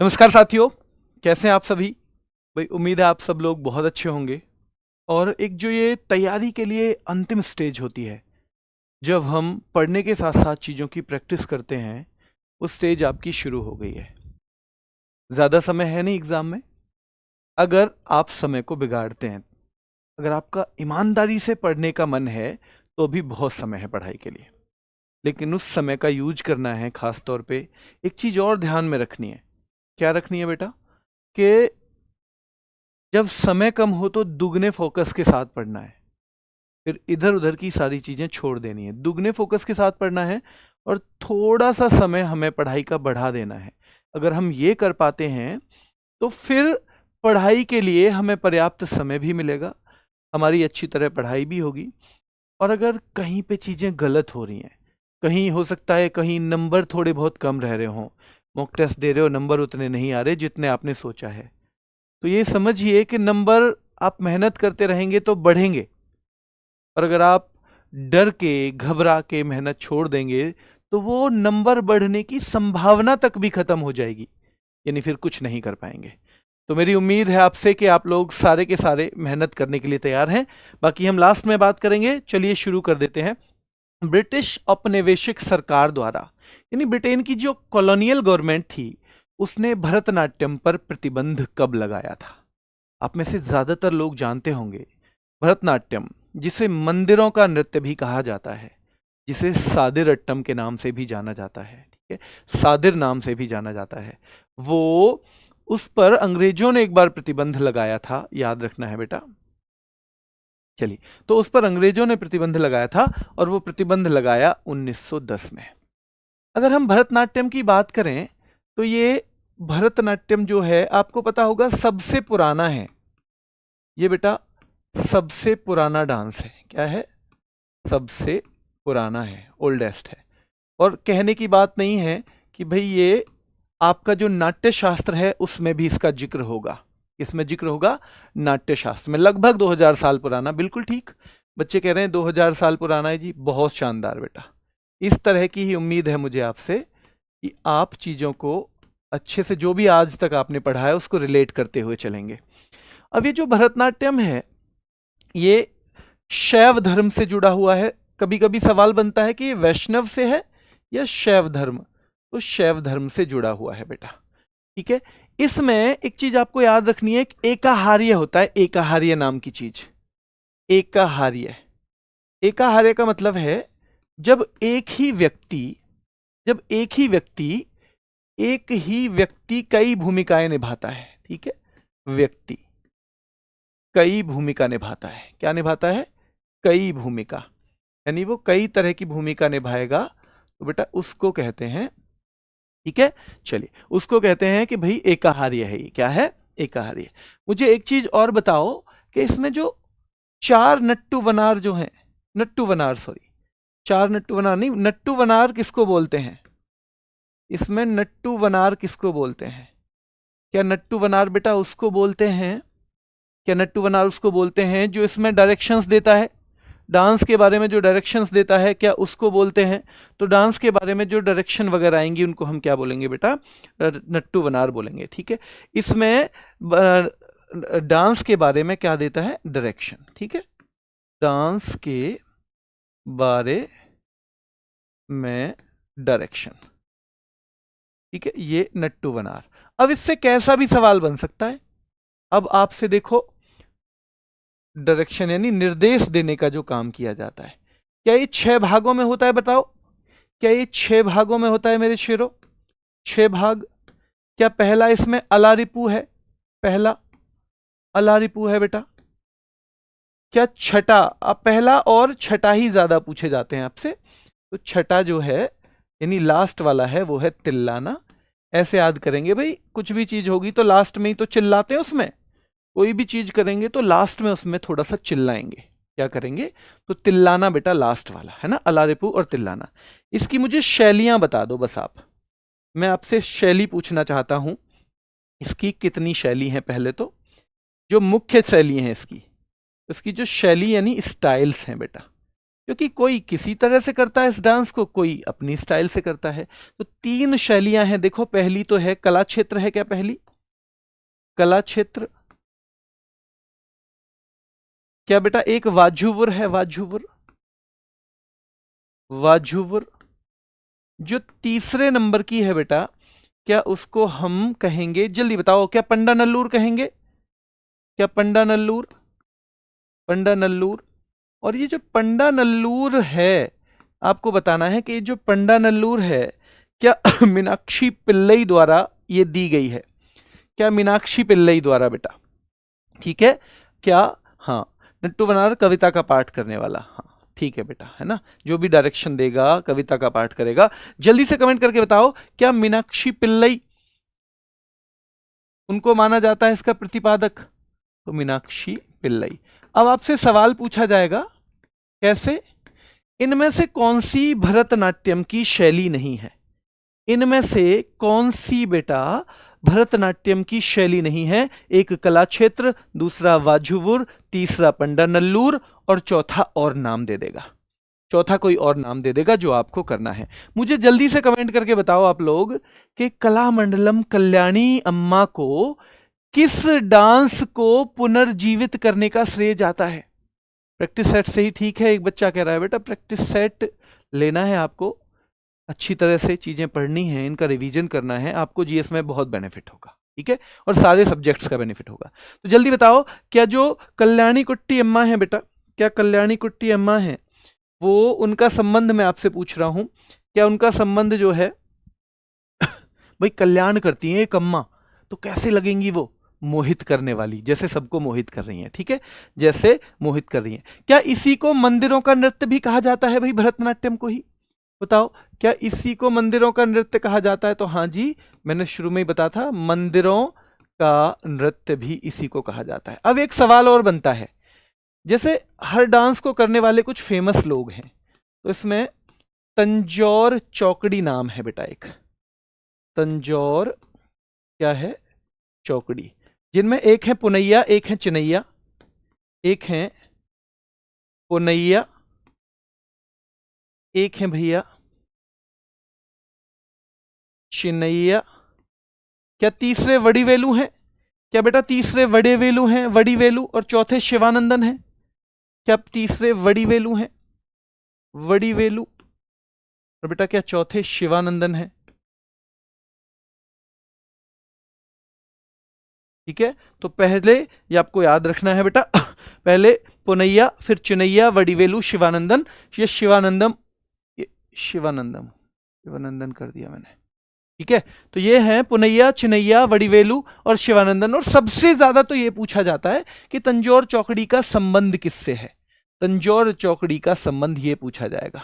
नमस्कार साथियों, कैसे हैं आप सभी। भाई उम्मीद है आप सब लोग बहुत अच्छे होंगे। और एक जो ये तैयारी के लिए अंतिम स्टेज होती है, जब हम पढ़ने के साथ साथ चीज़ों की प्रैक्टिस करते हैं, वो स्टेज आपकी शुरू हो गई है। ज़्यादा समय है नहीं एग्ज़ाम में। अगर आप समय को बिगाड़ते हैं, अगर आपका ईमानदारी से पढ़ने का मन है, तो अभी बहुत समय है पढ़ाई के लिए। लेकिन उस समय का यूज करना है। खास तौर पे एक चीज़ और ध्यान में रखनी है। क्या रखनी है बेटा? कि जब समय कम हो तो दुगने फोकस के साथ पढ़ना है। फिर इधर उधर की सारी चीजें छोड़ देनी है, दुगने फोकस के साथ पढ़ना है। और थोड़ा सा समय हमें पढ़ाई का बढ़ा देना है। अगर हम ये कर पाते हैं तो फिर पढ़ाई के लिए हमें पर्याप्त समय भी मिलेगा, हमारी अच्छी तरह पढ़ाई भी होगी। और अगर कहीं पे चीजें गलत हो रही हैं, कहीं हो सकता है कहीं नंबर थोड़े बहुत कम रह रहे हों, मॉक टेस्ट दे रहे हो, नंबर उतने नहीं आ रहे जितने आपने सोचा है, तो ये समझिए कि नंबर आप मेहनत करते रहेंगे तो बढ़ेंगे। और अगर आप डर के घबरा के मेहनत छोड़ देंगे तो वो नंबर बढ़ने की संभावना तक भी खत्म हो जाएगी, यानी फिर कुछ नहीं कर पाएंगे। तो मेरी उम्मीद है आपसे कि आप लोग सारे के सारे मेहनत करने के लिए तैयार हैं। बाकी हम लास्ट में बात करेंगे। चलिए शुरू कर देते हैं। ब्रिटिश औपनिवेशिक सरकार द्वारा, यानी ब्रिटेन की जो कॉलोनियल गवर्नमेंट थी, उसने भरतनाट्यम पर प्रतिबंध कब लगाया था? आप में से ज्यादातर लोग जानते होंगे भरतनाट्यम, जिसे मंदिरों का नृत्य भी कहा जाता है, जिसे सादिर अट्टम के नाम से भी जाना जाता है, ठीक है, सादिर नाम से भी जाना जाता है। वो उस पर अंग्रेजों ने एक बार प्रतिबंध लगाया था, याद रखना है बेटा। चलिए, तो उस पर अंग्रेजों ने प्रतिबंध लगाया था और वो प्रतिबंध लगाया 1910 में। अगर हम भरतनाट्यम की बात करें तो ये भरतनाट्यम जो है आपको पता होगा सबसे पुराना है। ये बेटा सबसे पुराना डांस है। क्या है? सबसे पुराना है, ओल्डेस्ट है। और कहने की बात नहीं है कि भाई ये आपका जो नाट्य शास्त्र है उसमें भी इसका जिक्र होगा। इसमें जिक्र होगा नाट्य शास्त्र में। लगभग 2000 साल पुराना, बिल्कुल ठीक। बच्चे कह रहे हैं 2000 साल पुराना है जी, बहुत शानदार बेटा। इस तरह की ही उम्मीद है मुझे आपसे कि आप चीजों को अच्छे से, जो भी आज तक आपने पढ़ा है उसको रिलेट करते हुए चलेंगे। अब ये जो भरतनाट्यम है, ये शैव धर्म से जुड़ा हुआ है। कभी कभी सवाल बनता है कि ये वैष्णव से है या शैव धर्म, तो शैव धर्म से जुड़ा हुआ है बेटा, ठीक है। इसमें एक चीज आपको याद रखनी है, एकाहार्य होता है, एकाहार्य नाम की चीज। एकाहार्य, एकाहार्य का मतलब है जब एक ही व्यक्ति, जब एक ही व्यक्ति, एक ही व्यक्ति कई भूमिकाएं निभाता है, ठीक है। व्यक्ति कई भूमिका निभाता है। क्या निभाता है? कई भूमिका, यानी वो कई तरह की भूमिका निभाएगा, तो बेटा उसको कहते हैं, ठीक है। चलिए, उसको कहते हैं कि भाई एकाहार्य है। ये क्या है? एकाहार्य। मुझे एक चीज और बताओ कि इसमें जो चार नट्टू वनार जो हैं, नट्टू वनार, सॉरी, चार नट्टू वनार नहीं, नट्टू वनार किसको बोलते हैं? इसमें नट्टू वनार किसको बोलते हैं? क्या नट्टू वनार बेटा उसको बोलते हैं? क्या नट्टू वनार उसको बोलते हैं जो इसमें डायरेक्शंस देता है, डांस के बारे में जो डायरेक्शंस देता है, क्या उसको बोलते हैं? तो डांस के बारे में जो डायरेक्शन वगैरह आएंगी उनको हम क्या बोलेंगे बेटा? नट्टू वनार बोलेंगे, ठीक है। इसमें डांस के बारे में क्या देता है? डायरेक्शन, ठीक है। डांस के बारे में डायरेक्शन, ठीक है, ये नट्टू वनार। अब इससे कैसा भी सवाल बन सकता है। अब आपसे देखो, डायरेक्शन यानी निर्देश देने का जो काम किया जाता है, क्या ये 6 भागों में होता है? बताओ, क्या ये 6 भागों में होता है मेरे शेरों? 6 भाग। क्या पहला इसमें अलारिपू है? पहला अलारिपू है बेटा। क्या छठा? अब पहला और छठा ही ज्यादा पूछे जाते हैं आपसे, तो छठा जो है यानी लास्ट वाला है वो है तिल्लाना। ऐसे याद करेंगे भाई, कुछ भी चीज होगी तो लास्ट में ही तो चिल्लाते हैं उसमें। कोई भी चीज करेंगे तो लास्ट में उसमें थोड़ा सा चिल्लाएंगे। क्या करेंगे? तो तिल्लाना बेटा लास्ट वाला है ना, अलारिपू और तिल्लाना। इसकी मुझे शैलियां बता दो बस आप। मैं आपसे शैली पूछना चाहता हूं, इसकी कितनी शैली है? पहले तो जो मुख्य शैली है इसकी, इसकी जो शैली यानी स्टाइल्स हैं बेटा, क्योंकि कोई किसी तरह से करता है इस डांस को, कोई अपनी स्टाइल से करता है। तो 3 शैलियां हैं। देखो पहली तो है कला क्षेत्र, है क्या पहली? कला क्षेत्र। क्या बेटा? एक वाजुवर है, वाजुवर, वाजुवर। जो तीसरे नंबर की है बेटा, क्या उसको हम कहेंगे, जल्दी बताओ, क्या पंडा नल्लूर कहेंगे? क्या पंडा नल्लूर? पंडा नल्लूर। और ये जो पंडा नल्लूर है, आपको बताना है कि ये जो पंडा नल्लूर है, क्या मीनाक्षी पिल्लई द्वारा ये दी गई है? क्या मीनाक्षी पिल्लई द्वारा बेटा? ठीक है क्या? हाँ, नट्टू बनार कविता का पाठ करने वाला, हाँ ठीक है बेटा, है ना, जो भी डायरेक्शन देगा कविता का पाठ करेगा। जल्दी से कमेंट करके बताओ, क्या मीनाक्षी पिल्लई उनको माना जाता है इसका प्रतिपादक? तो मीनाक्षी पिल्लई। अब आपसे सवाल पूछा जाएगा, कैसे? इनमें से कौन सी भरतनाट्यम की शैली नहीं है? इनमें से कौन सी बेटा भरतनाट्यम की शैली नहीं है? एक कला क्षेत्र, दूसरा वाजुवुर, तीसरा पंडा नल्लूर, और चौथा और नाम दे देगा। चौथा कोई और नाम दे देगा जो आपको करना है। मुझे जल्दी से कमेंट करके बताओ आप लोग कि कलामंडलम कल्याणी अम्मा को किस डांस को पुनर्जीवित करने का श्रेय जाता है? प्रैक्टिस सेट से ही ठीक है, एक बच्चा कह रहा है बेटा प्रैक्टिस सेट लेना है आपको, अच्छी तरह से चीजें पढ़नी है, इनका रिवीजन करना है, आपको जीएस में बहुत बेनिफिट होगा, ठीक है, और सारे सब्जेक्ट्स का बेनिफिट होगा। तो जल्दी बताओ, क्या जो कल्याणी कुट्टी अम्मा है बेटा, क्या कल्याणी कुट्टी अम्मा है, वो उनका संबंध मैं आपसे पूछ रहा हूं, क्या उनका संबंध जो है भाई कल्याण करती है एक अम्मा, तो कैसे लगेंगी वो? मोहित करने वाली, जैसे सबको मोहित कर रही हैं, ठीक है, जैसे मोहित कर रही हैं। क्या इसी को मंदिरों का नृत्य भी कहा जाता है भाई? भरतनाट्यम को ही बताओ, क्या इसी को मंदिरों का नृत्य कहा जाता है? तो हाँ जी, मैंने शुरू में ही बताया था, मंदिरों का नृत्य भी इसी को कहा जाता है। अब एक सवाल और बनता है, जैसे हर डांस को करने वाले कुछ फेमस लोग हैं, तो इसमें तंजौर चौकड़ी नाम है बेटा, एक तंजौर क्या है? चौकड़ी, जिनमें एक है पुनैया, एक है चिनैया, एक है पुनैया, एक है भैया चिनैया। क्या तीसरे वड़ीवेलू हैं? क्या बेटा तीसरे वड़ेवेलू हैं? वड़ीवेलू। और चौथे शिवानंदन हैं। क्या तीसरे वड़ीवेलू हैं? वड़ीवेलू। और बेटा क्या चौथे शिवानंदन हैं? ठीक है, तो पहले ये आपको याद रखना है बेटा, पहले पुनैया, फिर चिनैया, वड़ीवेलू, शिवानंदन। ये शिवानंदम, शिवानंदम, शिवानंदन कर दिया मैंने, ठीक है। तो ये हैं पुनैया, चिनैया, वड़ीवेलू और शिवानंदन। और सबसे ज्यादा तो ये पूछा जाता है कि तंजौर चौकड़ी का संबंध किससे है? तंजौर चौकड़ी का संबंध ये पूछा जाएगा।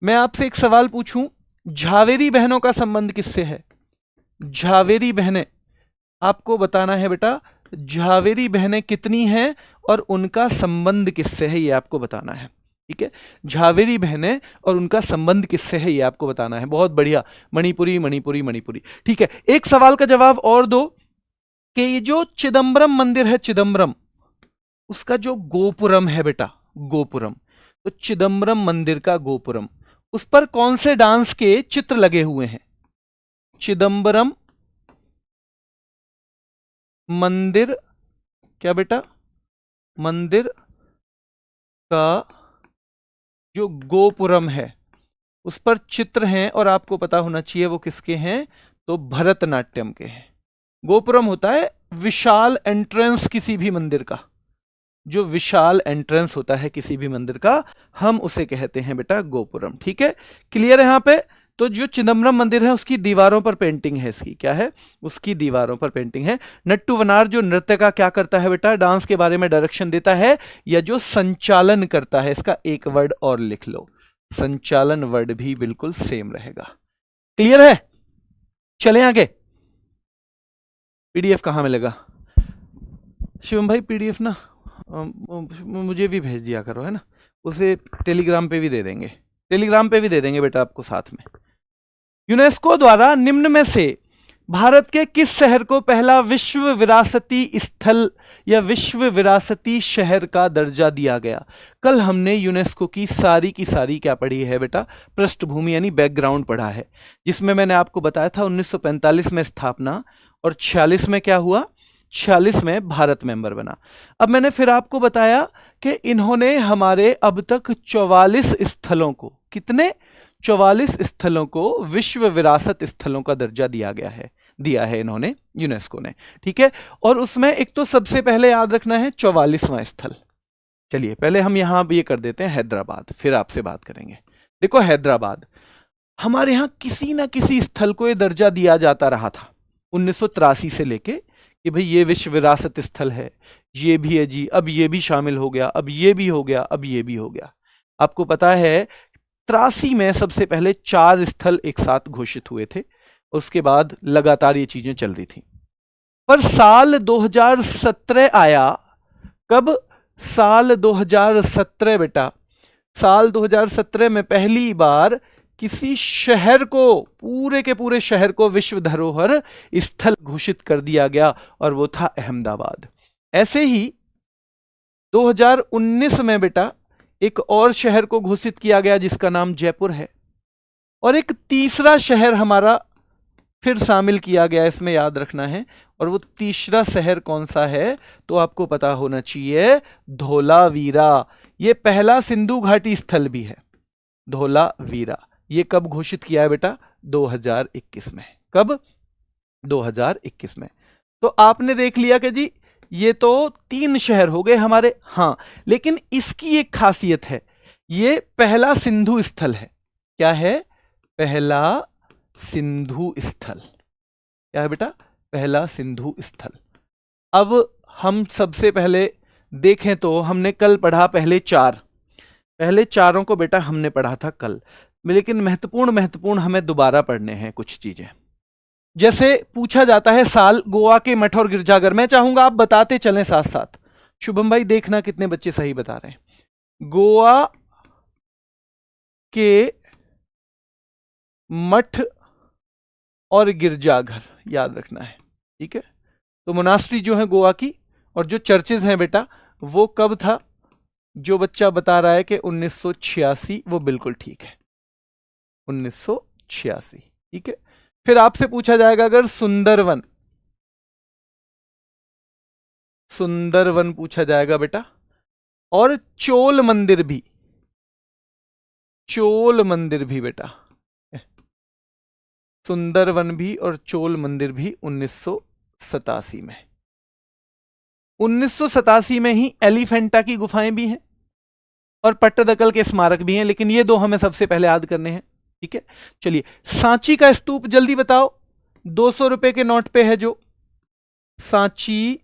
मैं आपसे एक सवाल पूछूं, झावेरी बहनों का संबंध किससे है? झावेरी बहनें, आपको बताना है बेटा, झावेरी बहनें कितनी हैं और उनका संबंध किससे है, ये आपको बताना है, ठीक है। झावेरी बहनें और उनका संबंध किससे है, ये आपको बताना है। बहुत बढ़िया, मणिपुरी, मणिपुरी, मणिपुरी, ठीक है। एक सवाल का जवाब और दो कि ये जो चिदम्बरम मंदिर है, चिदम्बरम, उसका जो गोपुरम है बेटा, गोपुरम, तो चिदम्बरम मंदिर का गोपुरम, उस पर कौन से डांस के चित्र लगे हुए हैं? चिदम्बरम मंदिर, क्या बेटा? मंदिर का जो गोपुरम है उस पर चित्र हैं, और आपको पता होना चाहिए वो किसके हैं, तो भरतनाट्यम के हैं। गोपुरम होता है विशाल एंट्रेंस किसी भी मंदिर का, जो विशाल एंट्रेंस होता है किसी भी मंदिर का, हम उसे कहते हैं बेटा गोपुरम, ठीक है। क्लियर है यहां पे? तो जो चिदम्बरम मंदिर है उसकी दीवारों पर पेंटिंग है, इसकी क्या है, उसकी दीवारों पर पेंटिंग है। नट्टू वनार जो नृत्य का क्या करता है बेटा, डांस के बारे में डायरेक्शन देता है, या जो संचालन करता है, इसका एक वर्ड और लिख लो, संचालन वर्ड भी बिल्कुल सेम रहेगा। क्लियर है? चलें आगे। पीडीएफ कहां मिलेगा शिवम भाई? पीडीएफ ना मुझे भी भेज दिया करो, है ना, उसे टेलीग्राम पे भी दे देंगे, टेलीग्राम पे भी दे देंगे बेटा आपको साथ में। यूनेस्को द्वारा निम्न में से भारत के किस शहर को पहला विश्व विरासती स्थल या विश्व विरासती शहर का दर्जा दिया गया? कल हमने यूनेस्को की सारी क्या पढ़ी है बेटा? पृष्ठभूमि यानी बैकग्राउंड पढ़ा है, जिसमें मैंने आपको बताया था 1945 में स्थापना और 46 में क्या हुआ? 46 में भारत मेंबर बना। अब मैंने फिर आपको बताया कि इन्होंने हमारे अब तक 44 स्थलों को, कितने? 44 स्थलों को विश्व विरासत स्थलों का दर्जा दिया है इन्होंने, यूनेस्को ने, ठीक है। और उसमें एक तो सबसे पहले याद रखना है 44वां स्थल। चलिए पहले हम यहां ये कर देते हैं हैदराबाद, फिर आपसे बात करेंगे। देखो हैदराबाद, हमारे यहां किसी ना किसी स्थल को यह दर्जा दिया जाता रहा था 1983 से लेके कि भाई ये विश्व विरासत स्थल है, ये भी है जी, अब ये भी शामिल हो गया, अब ये भी हो गया, अब ये भी हो गया। आपको पता है 83 में सबसे पहले 4 स्थल एक साथ घोषित हुए थे, उसके बाद लगातार ये चीजें चल रही थी। पर साल 2017 आया, कब? साल 2017 बेटा। साल 2017 में पहली बार किसी शहर को, पूरे के पूरे शहर को विश्व धरोहर स्थल घोषित कर दिया गया, और वो था अहमदाबाद। ऐसे ही 2019 में बेटा एक और शहर को घोषित किया गया जिसका नाम जयपुर है, और एक तीसरा शहर हमारा फिर शामिल किया गया इसमें, याद रखना है। और वो तीसरा शहर कौन सा है तो आपको पता होना चाहिए, धोलावीरा। ये पहला सिंधु घाटी स्थल भी है, धोलावीरा। ये कब घोषित किया है बेटा? 2021 में। कब? 2021 में। तो आपने देख लिया कि जी ये तो 3 शहर हो गए हमारे। हां, लेकिन इसकी एक खासियत है, ये पहला सिंधु स्थल है। क्या है? पहला सिंधु स्थल। क्या है बेटा? पहला सिंधु स्थल। अब हम सबसे पहले देखें तो हमने कल पढ़ा पहले चारों को बेटा हमने पढ़ा था कल, लेकिन महत्वपूर्ण हमें दोबारा पढ़ने हैं कुछ चीजें। जैसे पूछा जाता है साल, गोवा के मठ और गिरजाघर। मैं चाहूंगा आप बताते चलें साथ साथ। शुभम भाई देखना कितने बच्चे सही बता रहे हैं। गोवा के मठ और गिरजाघर याद रखना है, ठीक है। तो मोनास्ट्री जो है गोवा की, और जो चर्चेज हैं बेटा वो कब था? जो बच्चा बता रहा है कि 1986, वो बिल्कुल ठीक है, 1986, ठीक है। फिर आपसे पूछा जाएगा अगर सुंदरवन पूछा जाएगा बेटा, और चोल मंदिर भी बेटा, सुंदरवन भी और चोल मंदिर भी 1987 में। 1987 में ही एलिफेंटा की गुफाएं भी हैं और पट्टदकल के स्मारक भी हैं, लेकिन ये 2 हमें सबसे पहले याद करने हैं, ठीक है। चलिए सांची का स्तूप जल्दी बताओ, 200 रुपए के नोट पे है जो सांची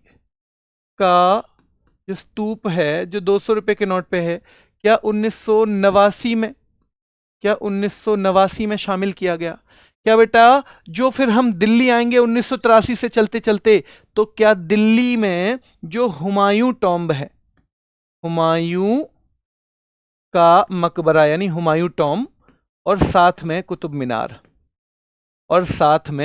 का जो स्तूप है, जो 200 रुपए के नोट पे है, क्या 1989 में शामिल किया गया? क्या बेटा जो फिर हम दिल्ली आएंगे 1983 से चलते चलते, तो क्या दिल्ली में जो हुमायूं टॉम्ब है, हुमायूं का मकबरा यानी हुमायूं टॉम्ब, और साथ में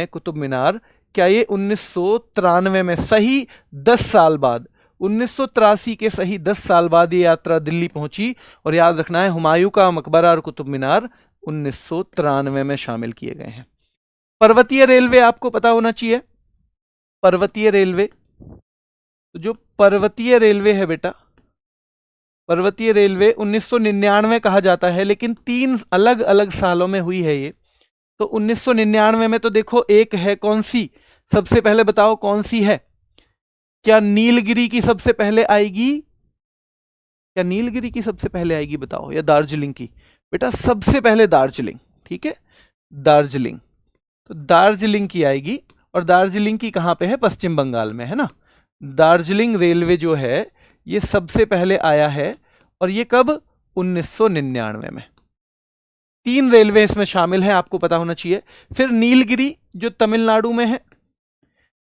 कुतुब मीनार, क्या ये 1993 में सही 10 साल बाद, 1983 के सही 10 साल बाद ये यात्रा दिल्ली पहुंची? और याद रखना है हुमायूं का मकबरा और कुतुब मीनार 1993 में शामिल किए गए हैं। पर्वतीय रेलवे आपको पता होना चाहिए। पर्वतीय रेलवे, तो जो पर्वतीय रेलवे है बेटा, पर्वतीय रेलवे 1999 कहा जाता है, लेकिन 3 अलग अलग सालों में हुई है ये। तो 1999 में तो देखो एक है, कौन सी? सबसे पहले बताओ कौन सी है? क्या नीलगिरी की सबसे पहले आएगी? क्या नीलगिरी की सबसे पहले आएगी बताओ, या दार्जिलिंग की? बेटा सबसे पहले दार्जिलिंग, ठीक है, दार्जिलिंग। तो दार्जिलिंग की आएगी, और दार्जिलिंग की कहां पे है? पश्चिम बंगाल में है ना। दार्जिलिंग रेलवे जो है ये सबसे पहले आया है, और ये कब? 1999 में। 3 रेलवे इसमें शामिल हैं, आपको पता होना चाहिए। फिर नीलगिरी जो तमिलनाडु में है,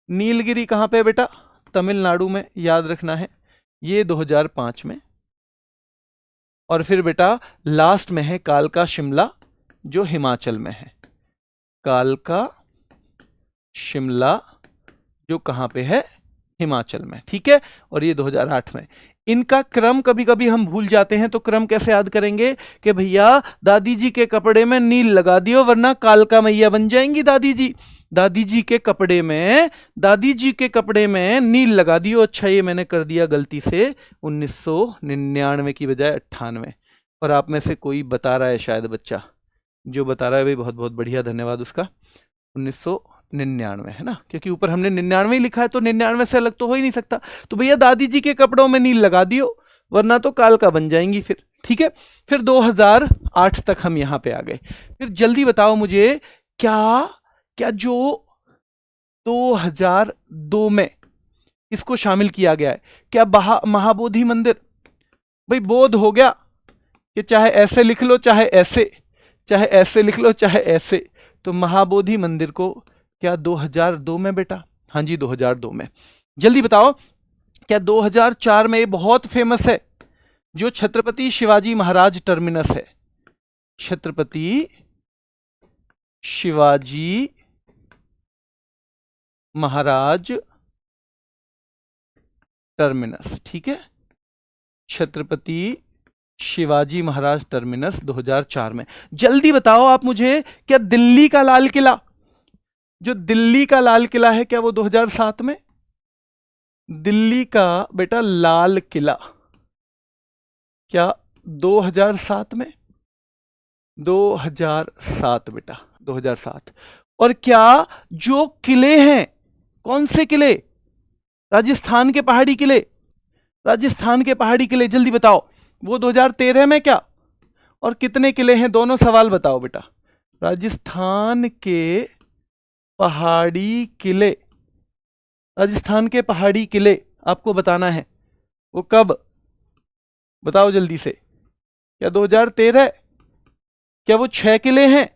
नीलगिरी कहां पे है बेटा? तमिलनाडु में, याद रखना है, ये 2005 में। और फिर बेटा लास्ट में है कालका शिमला जो हिमाचल में है, कालका शिमला, जो कहां पे है, हिमाचल में, ठीक है। और ये 2008 में। इनका क्रम कभी कभी हम भूल जाते हैं, तो क्रम कैसे याद करेंगे कि भैया दादी जी के कपड़े में नील लगा दियो वरना कालका मैया बन जाएंगी दादी जी। दादी जी के कपड़े में, दादी जी के कपड़े में नील लगा दियो। अच्छा, ये मैंने कर दिया गलती से 1999 की बजाय 98। और आप में से कोई बता रहा है शायद बच्चा, जो बता रहा है भाई बहुत बहुत बढ़िया, धन्यवाद उसका। 1999 है ना, क्योंकि ऊपर हमने 99 लिखा है तो 99 से अलग तो हो ही नहीं सकता। तो भैया दादी जी के कपड़ों में नील लगा दियो वरना तो कालका बन जाएंगी फिर, ठीक है। फिर 2008 तक हम यहां पे आ गए। फिर जल्दी बताओ मुझे, क्या क्या जो 2002 में इसको शामिल किया गया है, क्या महाबोधि मंदिर? भाई बोध हो गया कि चाहे ऐसे लिख लो चाहे ऐसे, चाहे ऐसे लिख लो चाहे ऐसे। तो महाबोधि मंदिर को क्या 2002 में बेटा? हाँ जी 2002 में। जल्दी बताओ, क्या 2004 में ये बहुत फेमस है जो छत्रपति शिवाजी महाराज टर्मिनस है, छत्रपति शिवाजी महाराज टर्मिनस, ठीक है, छत्रपति शिवाजी महाराज टर्मिनस 2004 में। जल्दी बताओ आप मुझे, क्या दिल्ली का लाल किला, जो दिल्ली का लाल किला है, क्या वो 2007 में? दिल्ली का बेटा लाल किला क्या 2007 में? 2007 बेटा, 2007। और क्या जो किले हैं, कौन से किले? राजस्थान के पहाड़ी किले, राजस्थान के पहाड़ी किले, जल्दी बताओ, वो 2013 में क्या? और कितने किले हैं, दोनों सवाल बताओ बेटा। राजस्थान के पहाड़ी किले, राजस्थान के पहाड़ी किले आपको बताना है, वो कब? बताओ जल्दी से। क्या 2013? क्या वो 6 किले हैं?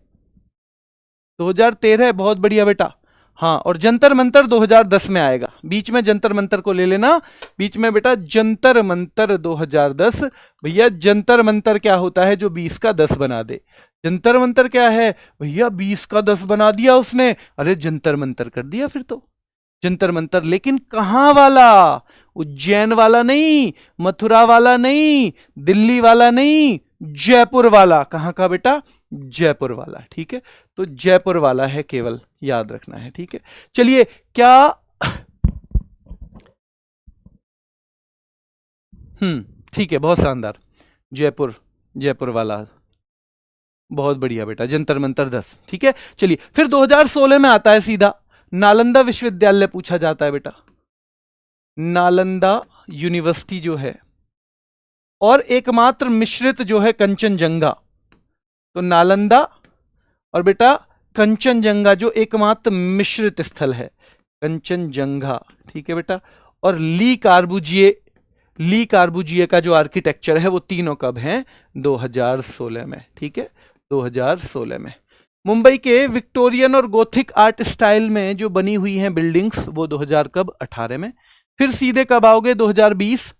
2013, बहुत बढ़िया बेटा। हाँ, और जंतर मंतर 2010 में आएगा, बीच में जंतर मंतर को ले लेना, बीच में बेटा जंतर मंतर 2010। भैया जंतर मंतर क्या होता है जो 20 का 10 बना दे? जंतर मंतर क्या है भैया? 20 का 10 बना दिया उसने, अरे जंतर मंतर कर दिया फिर तो। जंतर मंतर, लेकिन कहां वाला? उज्जैन वाला नहीं, मथुरा वाला नहीं, दिल्ली वाला नहीं, जयपुर वाला। कहां का बेटा? जयपुर वाला, ठीक है। तो जयपुर वाला है, केवल याद रखना है, ठीक है। चलिए, क्या ठीक है, बहुत शानदार, जयपुर, जयपुर वाला, बहुत बढ़िया बेटा, जंतर मंतर 10, ठीक है। चलिए, फिर 2016 में आता है सीधा नालंदा विश्वविद्यालय पूछा जाता है बेटा, नालंदा यूनिवर्सिटी जो है, और एकमात्र मिश्रित जो है कंचनजंगा। तो नालंदा और बेटा कंचनजंगा जो एकमात्र मिश्रित स्थल है, कंचनजंगा, ठीक है बेटा। और ली कार्बुजिए, ली कार्बुजिए का जो आर्किटेक्चर है वो तीनों कब हैं? 2016 में, ठीक है, 2016 में। मुंबई के विक्टोरियन और गोथिक आर्ट स्टाइल में जो बनी हुई हैं बिल्डिंग्स, वो 2000 कब? 18 में। फिर सीधे कब आओगे? 2020,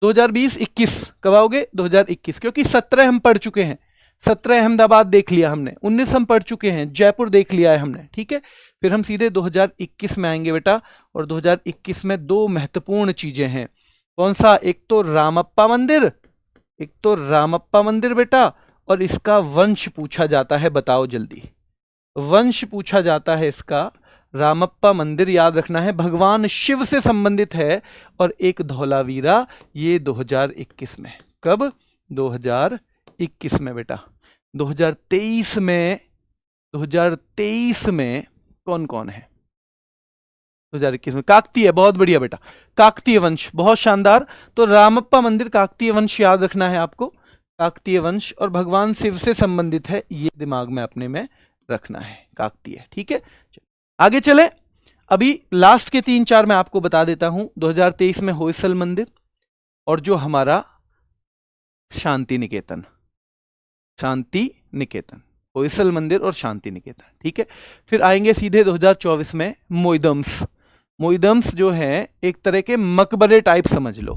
2020 21 कब आओगे? 2021, क्योंकि 17 हम पढ़ चुके हैं, 17 अहमदाबाद देख लिया हमने, 19 हम पढ़ चुके हैं, जयपुर देख लिया है हमने, ठीक है। फिर हम सीधे 2021 में आएंगे बेटा, और 2021 में दो महत्वपूर्ण चीजें हैं। कौन सा? एक तो रामप्पा मंदिर, एक तो रामप्पा मंदिर बेटा, और इसका वंश पूछा जाता है, बताओ जल्दी, वंश पूछा जाता है इसका। रामप्पा मंदिर याद रखना है, भगवान शिव से संबंधित है। और एक धौलावीरा, ये 2021 में। कब? 2021 में बेटा। 2023 में, 2023 में कौन कौन है? 2021 में काकतीय, बहुत बढ़िया बेटा, काकतीय वंश, बहुत शानदार। तो रामप्पा मंदिर काकतीय वंश याद रखना है आपको, काकतीय वंश और भगवान शिव से संबंधित है, ये दिमाग में अपने में रखना है, काकतीय, ठीक है। आगे चले, अभी लास्ट के 3-4 मैं आपको बता देता हूं। 2023 में होयसल मंदिर, और जो हमारा शांति निकेतन, शांति निकेतन, होयसल मंदिर और शांति निकेतन, ठीक है। फिर आएंगे सीधे 2024 में मोइदम्स। मोइदम्स जो है एक तरह के मकबरे टाइप समझ लो,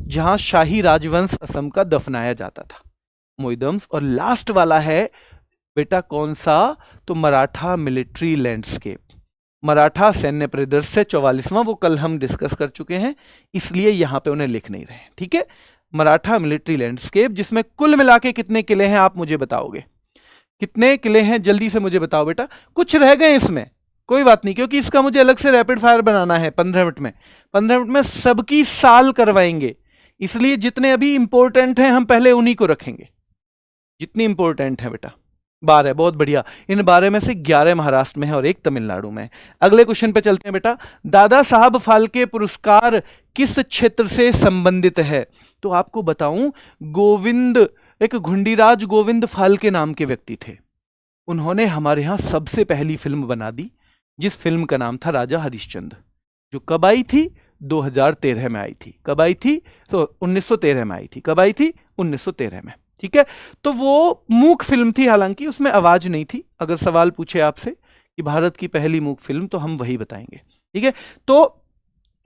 जहां शाही राजवंश असम का दफनाया जाता था, मोइदम्स। और लास्ट वाला है बेटा कौन सा? तो मराठा मिलिट्री लैंडस्केप, मराठा सैन्य परिदृश्य 44वां, वो कल हम डिस्कस कर चुके हैं, इसलिए यहां पे उन्हें लिख नहीं रहे। ठीक है, मराठा मिलिट्री लैंडस्केप, जिसमें कुल मिला के कितने किले हैं आप मुझे बताओगे? कितने किले हैं जल्दी से मुझे बताओ बेटा। कुछ रह गए इसमें, कोई बात नहीं, क्योंकि इसका मुझे अलग से रैपिड फायर बनाना है 15 मिनट में। 15 मिनट में सबकी साल करवाएंगे, इसलिए जितने अभी इंपॉर्टेंट हैं हम पहले उन्हीं को रखेंगे, जितनी इंपॉर्टेंट है बेटा। 12, बहुत बढ़िया। इन 12 में से 11 महाराष्ट्र में है और 1 तमिलनाडु में है। अगले क्वेश्चन पे चलते हैं बेटा। दादा साहब फाल्के पुरस्कार किस क्षेत्र से संबंधित है? तो आपको बताऊं, गोविंद, एक घुंडीराज गोविंद फाल्के नाम के व्यक्ति थे। उन्होंने हमारे यहां सबसे पहली फिल्म बना दी, जिस फिल्म का नाम था राजा हरिश्चंद्र, जो कब आई थी? 2013 में आई थी। कब आई थी? तो 1913 में आई थी। कब आई थी? 1913 में। ठीक है, तो वो मूक फिल्म थी, हालांकि उसमें आवाज नहीं थी। अगर सवाल पूछे आपसे कि भारत की पहली मूक फिल्म, तो हम वही बताएंगे। ठीक है, तो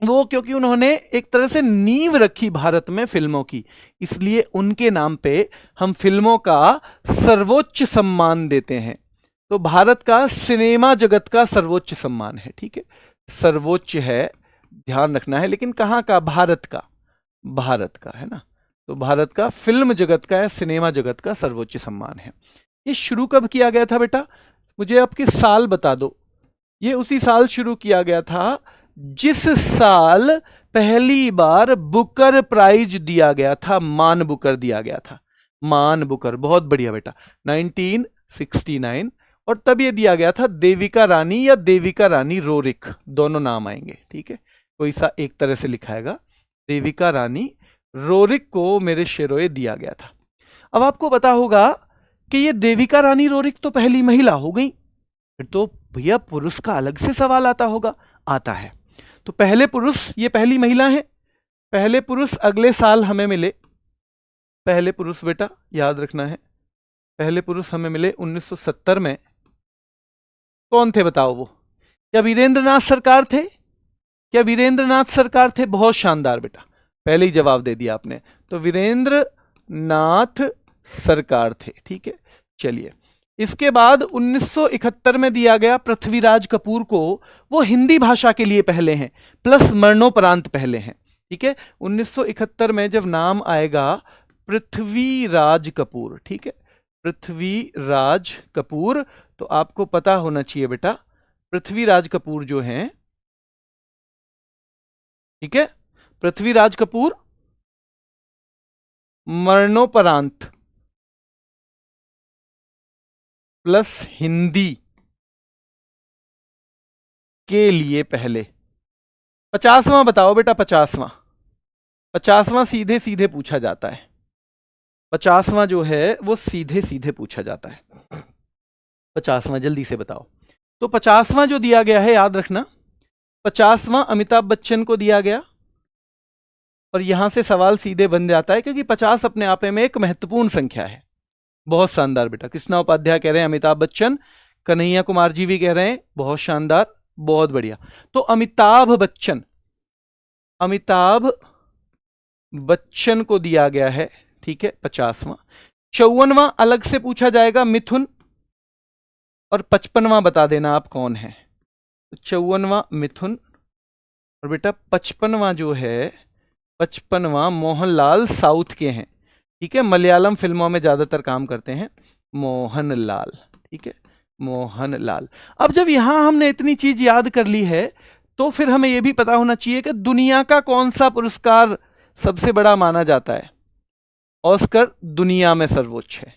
वो क्योंकि उन्होंने एक तरह से नींव रखी भारत में फिल्मों की, इसलिए उनके नाम पे हम फिल्मों का सर्वोच्च सम्मान देते हैं। तो भारत का सिनेमा जगत का सर्वोच्च सम्मान है। ठीक है, सर्वोच्च है, ध्यान रखना है, लेकिन कहां का? भारत का, भारत का है ना। तो भारत का फिल्म जगत का या सिनेमा जगत का सर्वोच्च सम्मान है। ये शुरू कब किया गया था बेटा? मुझे आपके साल बता दो। ये उसी साल शुरू किया गया था जिस साल पहली बार बुकर प्राइज दिया गया था, मान बुकर दिया गया था, मान बुकर। बहुत बढ़िया बेटा, 1969। और तब ये दिया गया था देविका रानी या देविका रानी रोरिक, दोनों नाम आएंगे। ठीक है, कोई सा एक तरह से लिखाएगा, देविका रानी रोरिक को मेरे शेरोए दिया गया था। अब आपको पता होगा कि ये देविका रानी रोरिक तो पहली महिला हो गई, फिर तो भैया पुरुष का अलग से सवाल आता होगा। आता है, तो पहले पुरुष, ये पहली महिला है। पहले पुरुष अगले साल हमें मिले। पहले पुरुष बेटा याद रखना है, पहले पुरुष हमें मिले 1970 में। कौन थे बताओ वो? क्या वीरेंद्रनाथ सरकार थे? क्या वीरेंद्रनाथ सरकार थे? बहुत शानदार बेटा, पहले ही जवाब दे दिया आपने। तो वीरेंद्र नाथ सरकार थे। ठीक है, चलिए। इसके बाद 1971 में दिया गया पृथ्वीराज कपूर को, वो हिंदी भाषा के लिए पहले हैं, प्लस मरणोपरांत पहले हैं। ठीक है, 1971 में जब नाम आएगा पृथ्वीराज कपूर, ठीक है, पृथ्वीराज कपूर, तो आपको पता होना चाहिए बेटा, पृथ्वीराज कपूर जो हैं, ठीक है, पृथ्वीराज कपूर मरणोपरांत प्लस हिंदी के लिए पहले। 50वां बताओ बेटा, 50वां। 50वां सीधे सीधे पूछा जाता है। 50वां जो है वो सीधे सीधे पूछा जाता है। 50वां जल्दी से बताओ। तो 50वां जो दिया गया है याद रखना, 50वां अमिताभ बच्चन को दिया गया। और यहां से सवाल सीधे बन जाता है, क्योंकि 50 अपने आप में एक महत्वपूर्ण संख्या है। बहुत शानदार बेटा, कृष्णा उपाध्याय कह रहे हैं अमिताभ बच्चन, कन्हैया कुमार जी भी कह रहे हैं बहुत शानदार, बहुत बढ़िया। तो अमिताभ बच्चन को दिया गया है। ठीक है, 50वां। 54वां अलग से पूछा जाएगा, मिथुन। और 55वां बता देना आप कौन है। 54वां मिथुन, और बेटा 55वां जो है, 55वां मोहनलाल साउथ के हैं। ठीक है, मलयालम फिल्मों में ज्यादातर काम करते हैं, मोहनलाल। ठीक है, मोहनलाल। अब जब यहां हमने इतनी चीज याद कर ली है, तो फिर हमें यह भी पता होना चाहिए कि दुनिया का कौन सा पुरस्कार सबसे बड़ा माना जाता है। ऑस्कर दुनिया में सर्वोच्च है।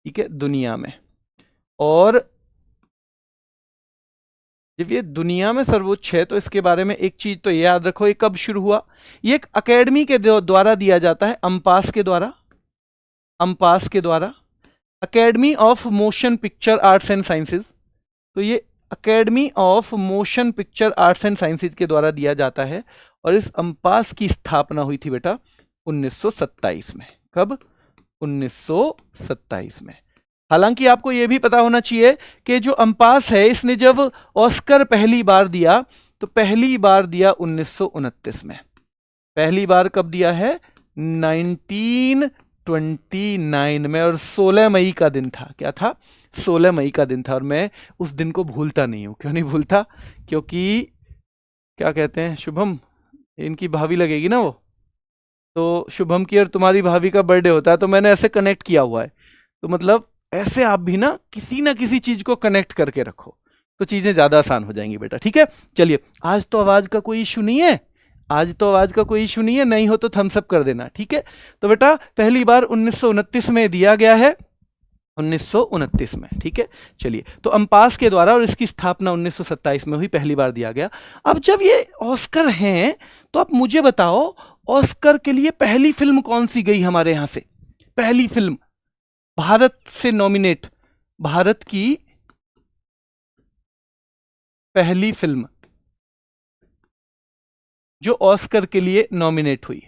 ठीक है, दुनिया में। और जब ये दुनिया में सर्वोच्च है, तो इसके बारे में एक चीज तो याद रखो, ये कब शुरू हुआ? ये एक अकेडमी के द्वारा दिया जाता है, अम्पास के द्वारा, अम्पास के द्वारा, academy of motion picture arts and sciences. तो ये academy of motion picture arts and sciences के द्वारा दिया जाता है। और इस अम्पास की स्थापना हुई थी बेटा 1927 में। कब? 1927 में। हालांकि आपको यह भी पता होना चाहिए कि जो अम्पास है, इसने जब ऑस्कर पहली बार दिया, तो पहली बार दिया 1929 में। पहली बार कब दिया है? 1929 में, और 16 मई का दिन था। क्या था? 16 मई का दिन था। और मैं उस दिन को भूलता नहीं हूं। क्यों नहीं भूलता? क्योंकि क्या कहते हैं, शुभम, इनकी भाभी लगेगी ना वो, तो शुभम की और तुम्हारी भाभी का बर्थडे होता है, तो मैंने ऐसे कनेक्ट किया हुआ है। तो मतलब ऐसे आप भी ना किसी चीज को कनेक्ट करके रखो, तो चीजें ज्यादा आसान हो जाएंगी बेटा। ठीक है, चलिए। आज तो आवाज का कोई इशू नहीं है, आज तो आवाज का कोई इशू नहीं है, नहीं हो तो थम्स अप कर देना। ठीक है, तो बेटा पहली बार 1929 में दिया गया है, 1929 में। ठीक है, चलिए। तो अम्पास के द्वारा, और इसकी स्थापना 1927 में हुई, पहली बार दिया गया। अब जब ये ऑस्कर हैं, तो आप मुझे बताओ, ऑस्कर के लिए पहली फिल्म कौन सी गई हमारे यहां से? पहली फिल्म भारत से नॉमिनेट, भारत की पहली फिल्म जो ऑस्कर के लिए नॉमिनेट हुई,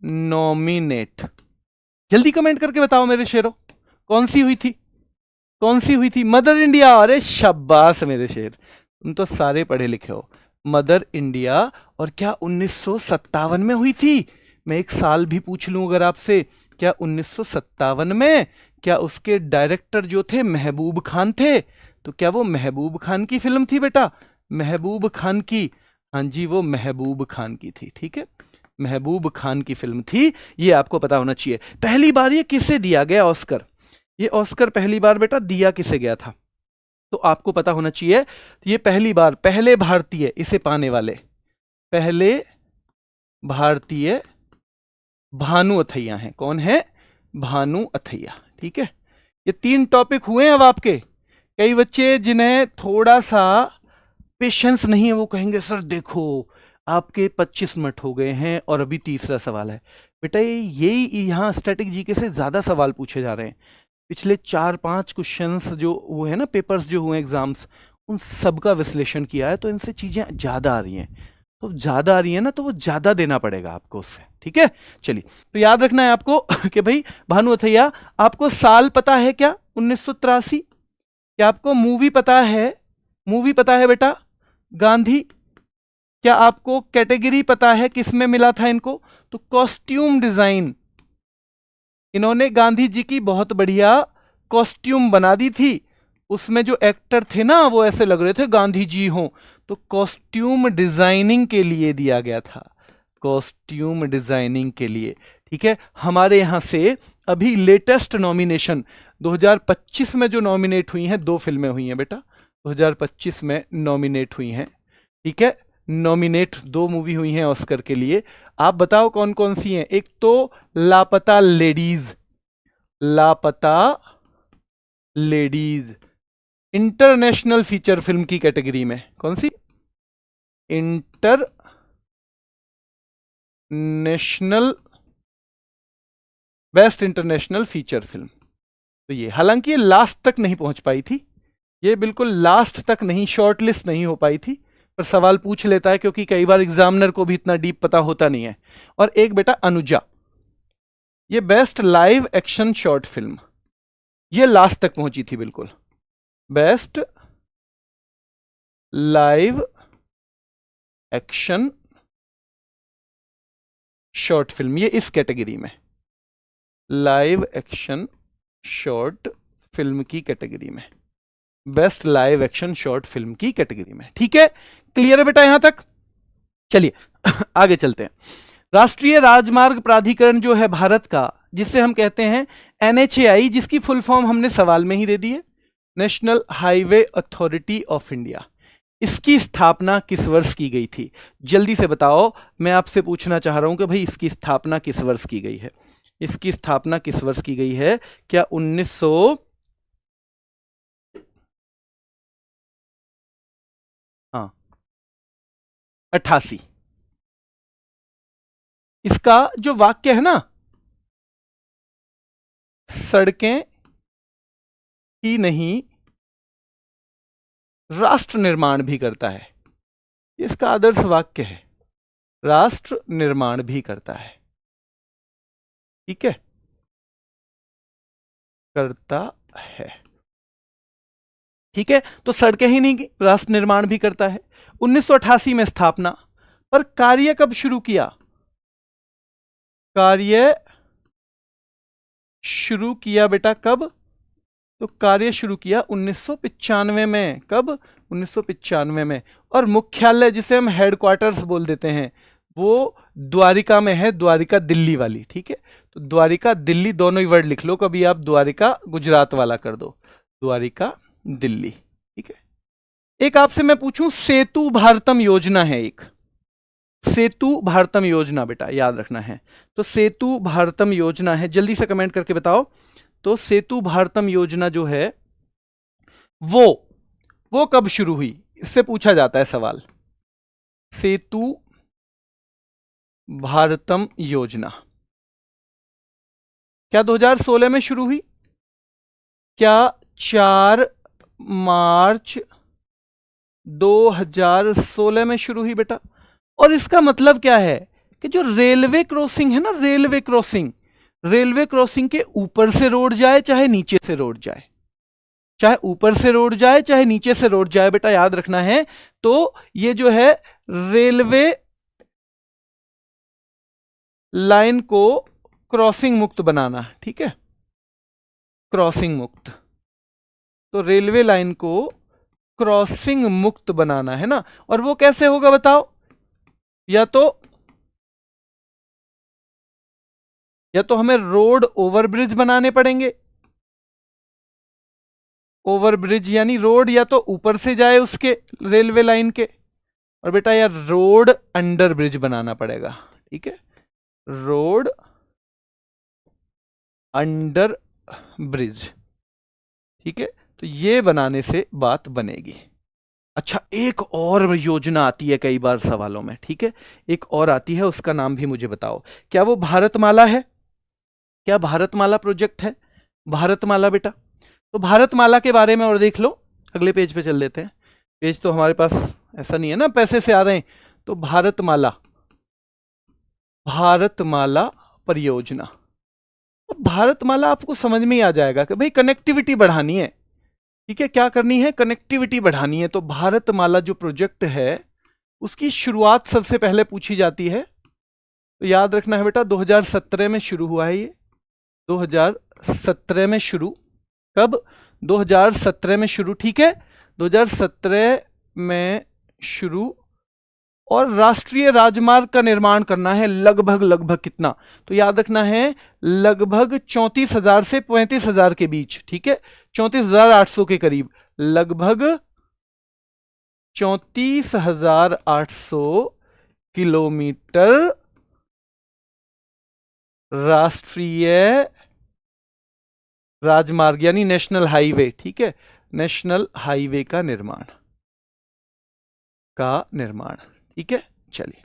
नॉमिनेट, जल्दी कमेंट करके बताओ मेरे शेरों, कौन सी हुई थी? कौन सी हुई थी? Mother India. अरे शाबाश मेरे शेर, तुम तो सारे पढ़े लिखे हो। Mother India. और क्या 1957 में हुई थी? मैं एक साल भी पूछ लूं अगर आपसे, क्या 1957 में? क्या उसके डायरेक्टर जो थे महबूब खान थे? तो क्या वो महबूब खान की फिल्म थी बेटा? महबूब खान की, हाँ जी, वो महबूब खान की थी। ठीक है, महबूब खान की फिल्म थी, ये आपको पता होना चाहिए। पहली बार ये किसे दिया गया ऑस्कर? ये ऑस्कर पहली बार बेटा दिया किसे गया था? तो आपको पता होना चाहिए, ये पहली बार, पहले भारतीय इसे पाने वाले, पहले भारतीय भानु अथैया हैं। कौन है? भानु अथैया। ठीक है, ये 3 टॉपिक हुए अब आपके। कई बच्चे जिन्हें थोड़ा सा पेशेंस नहीं है, वो कहेंगे सर देखो आपके 25 मिनट हो गए हैं और अभी तीसरा सवाल है। बेटा यही यहाँ स्टैटिक जीके से ज्यादा सवाल पूछे जा रहे हैं। पिछले 4-5 क्वेश्चंस जो वो है ना, पेपर्स जो हुए एग्जाम्स, उन सब का विश्लेषण किया है, तो इनसे चीजें ज्यादा आ रही हैं। तो ज्यादा आ रही है ना, तो वो ज्यादा देना पड़ेगा आपको उससे। ठीक है, चलिए। तो याद रखना है आपको कि भाई भानु अथैया। आपको साल पता है क्या? 1983। क्या आपको मूवी पता है? मूवी पता है बेटा? गांधी। क्या आपको कैटेगरी पता है किसमें मिला था इनको? तो कॉस्ट्यूम डिजाइन। इन्होंने गांधी जी की बहुत बढ़िया कॉस्ट्यूम बना दी थी। उसमें जो एक्टर थे ना, वो ऐसे लग रहे थे गांधी जी हों। तो कॉस्ट्यूम डिजाइनिंग के लिए दिया गया था, कॉस्ट्यूम डिजाइनिंग के लिए। ठीक है, हमारे यहां से अभी लेटेस्ट नॉमिनेशन 2025 में जो नॉमिनेट हुई हैं, 2 फिल्में हुई हैं बेटा, 2025 में नॉमिनेट हुई हैं। ठीक है, नॉमिनेट 2 मूवी हुई हैं ऑस्कर के लिए। आप बताओ कौन कौन सी हैं? एक तो Laapataa Ladies, Laapataa Ladies international feature film की कैटेगरी में। कौन सी? International, best international feature film. तो ये, हालांकि ये लास्ट तक नहीं पहुंच पाई थी, ये बिल्कुल लास्ट तक नहीं, शॉर्ट लिस्ट नहीं हो पाई थी, पर सवाल पूछ लेता है, क्योंकि कई बार एग्जामिनर को भी इतना डीप पता होता नहीं है। और एक बेटा अनुजा, ये best live action short film, ये लास्ट तक पहुंची थी बिल्कुल। Best live action short film, ये इस कैटेगरी में, लाइव एक्शन शॉर्ट फिल्म की कैटेगरी में, best live action short film की कैटेगरी में। ठीक है, क्लियर है बेटा यहां तक? चलिए आगे चलते हैं। राष्ट्रीय राजमार्ग प्राधिकरण जो है भारत का, जिसे हम कहते हैं NHAI, जिसकी फुल फॉर्म हमने सवाल में ही दे दी है, national highway authority of India, इसकी स्थापना किस वर्ष की गई थी? जल्दी से बताओ, मैं आपसे पूछना चाह रहा हूं कि भाई इसकी स्थापना किस वर्ष की गई है? इसकी स्थापना किस वर्ष की गई है? क्या 1988? इसका जो वाक्य है ना, सड़कें ही नहीं राष्ट्र निर्माण भी करता है, इसका आदर्श वाक्य है, राष्ट्र निर्माण भी करता है। ठीक है, करता है। ठीक है, तो सड़कें ही नहीं, राष्ट्र निर्माण भी करता है। 1988 में स्थापना, पर कार्य कब शुरू किया? कार्य शुरू किया बेटा कब? तो कार्य शुरू किया 1995 में। कब? 1995 में। और मुख्यालय जिसे हम हेडक्वार्टर्स बोल देते हैं वो द्वारिका में है, द्वारिका दिल्ली वाली। ठीक है, तो द्वारिका दिल्ली दोनों ही वर्ड लिख लो, कभी आप द्वारिका गुजरात वाला कर दो, द्वारिका दिल्ली। ठीक है, एक आपसे मैं पूछूं, सेतु भारतम योजना है एक, सेतु भारतम योजना बेटा याद रखना है। तो सेतु भारतम योजना है, जल्दी से कमेंट करके बताओ। तो सेतु भारतम योजना जो है वो कब शुरू हुई, इससे पूछा जाता है सवाल। सेतु भारतम योजना क्या 2016 में शुरू हुई? क्या 4 मार्च 2016 में शुरू हुई बेटा? और इसका मतलब क्या है कि जो रेलवे क्रॉसिंग है ना, रेलवे क्रॉसिंग के ऊपर से रोड जाए चाहे नीचे से रोड जाए, चाहे ऊपर से रोड जाए चाहे नीचे से रोड जाए बेटा, याद रखना है। तो ये जो है रेलवे लाइन को क्रॉसिंग मुक्त बनाना, ठीक है, क्रॉसिंग मुक्त। तो रेलवे लाइन को क्रॉसिंग मुक्त बनाना है ना, और वो कैसे होगा बताओ? या तो हमें रोड ओवरब्रिज बनाने पड़ेंगे, ओवरब्रिज यानी रोड या तो ऊपर से जाए उसके रेलवे लाइन के, और बेटा यार रोड अंडर ब्रिज बनाना पड़ेगा। ठीक है, रोड अंडर ब्रिज। ठीक है, तो ये बनाने से बात बनेगी। अच्छा, एक और योजना आती है कई बार सवालों में, ठीक है, एक और आती है, उसका नाम भी मुझे बताओ। क्या वो भारतमाला है? क्या भारतमाला प्रोजेक्ट है? भारतमाला बेटा, तो भारतमाला के बारे में और देख लो, अगले पेज पे चल देते हैं। पेज तो हमारे पास ऐसा नहीं है ना, पैसे से आ रहे हैं। तो भारतमाला परियोजना, तो भारतमाला आपको समझ में ही आ जाएगा कि भाई कनेक्टिविटी बढ़ानी है। ठीक है, क्या करनी है? कनेक्टिविटी बढ़ानी है। तो भारतमाला जो प्रोजेक्ट है उसकी शुरुआत सबसे पहले पूछी जाती है, तो याद रखना है बेटा 2017 में शुरू हुआ है ये, 2017 में शुरू। कब? 2017 में शुरू। ठीक है, 2017 में शुरू, और राष्ट्रीय राजमार्ग का निर्माण करना है लगभग कितना? तो याद रखना है लगभग 34,000 से 35,000 के बीच। ठीक है, 34,800 के करीब, लगभग 34,800 किलोमीटर राष्ट्रीय राजमार्ग यानी नेशनल हाईवे। ठीक है, नेशनल हाईवे का निर्माण ठीक है, चलिए,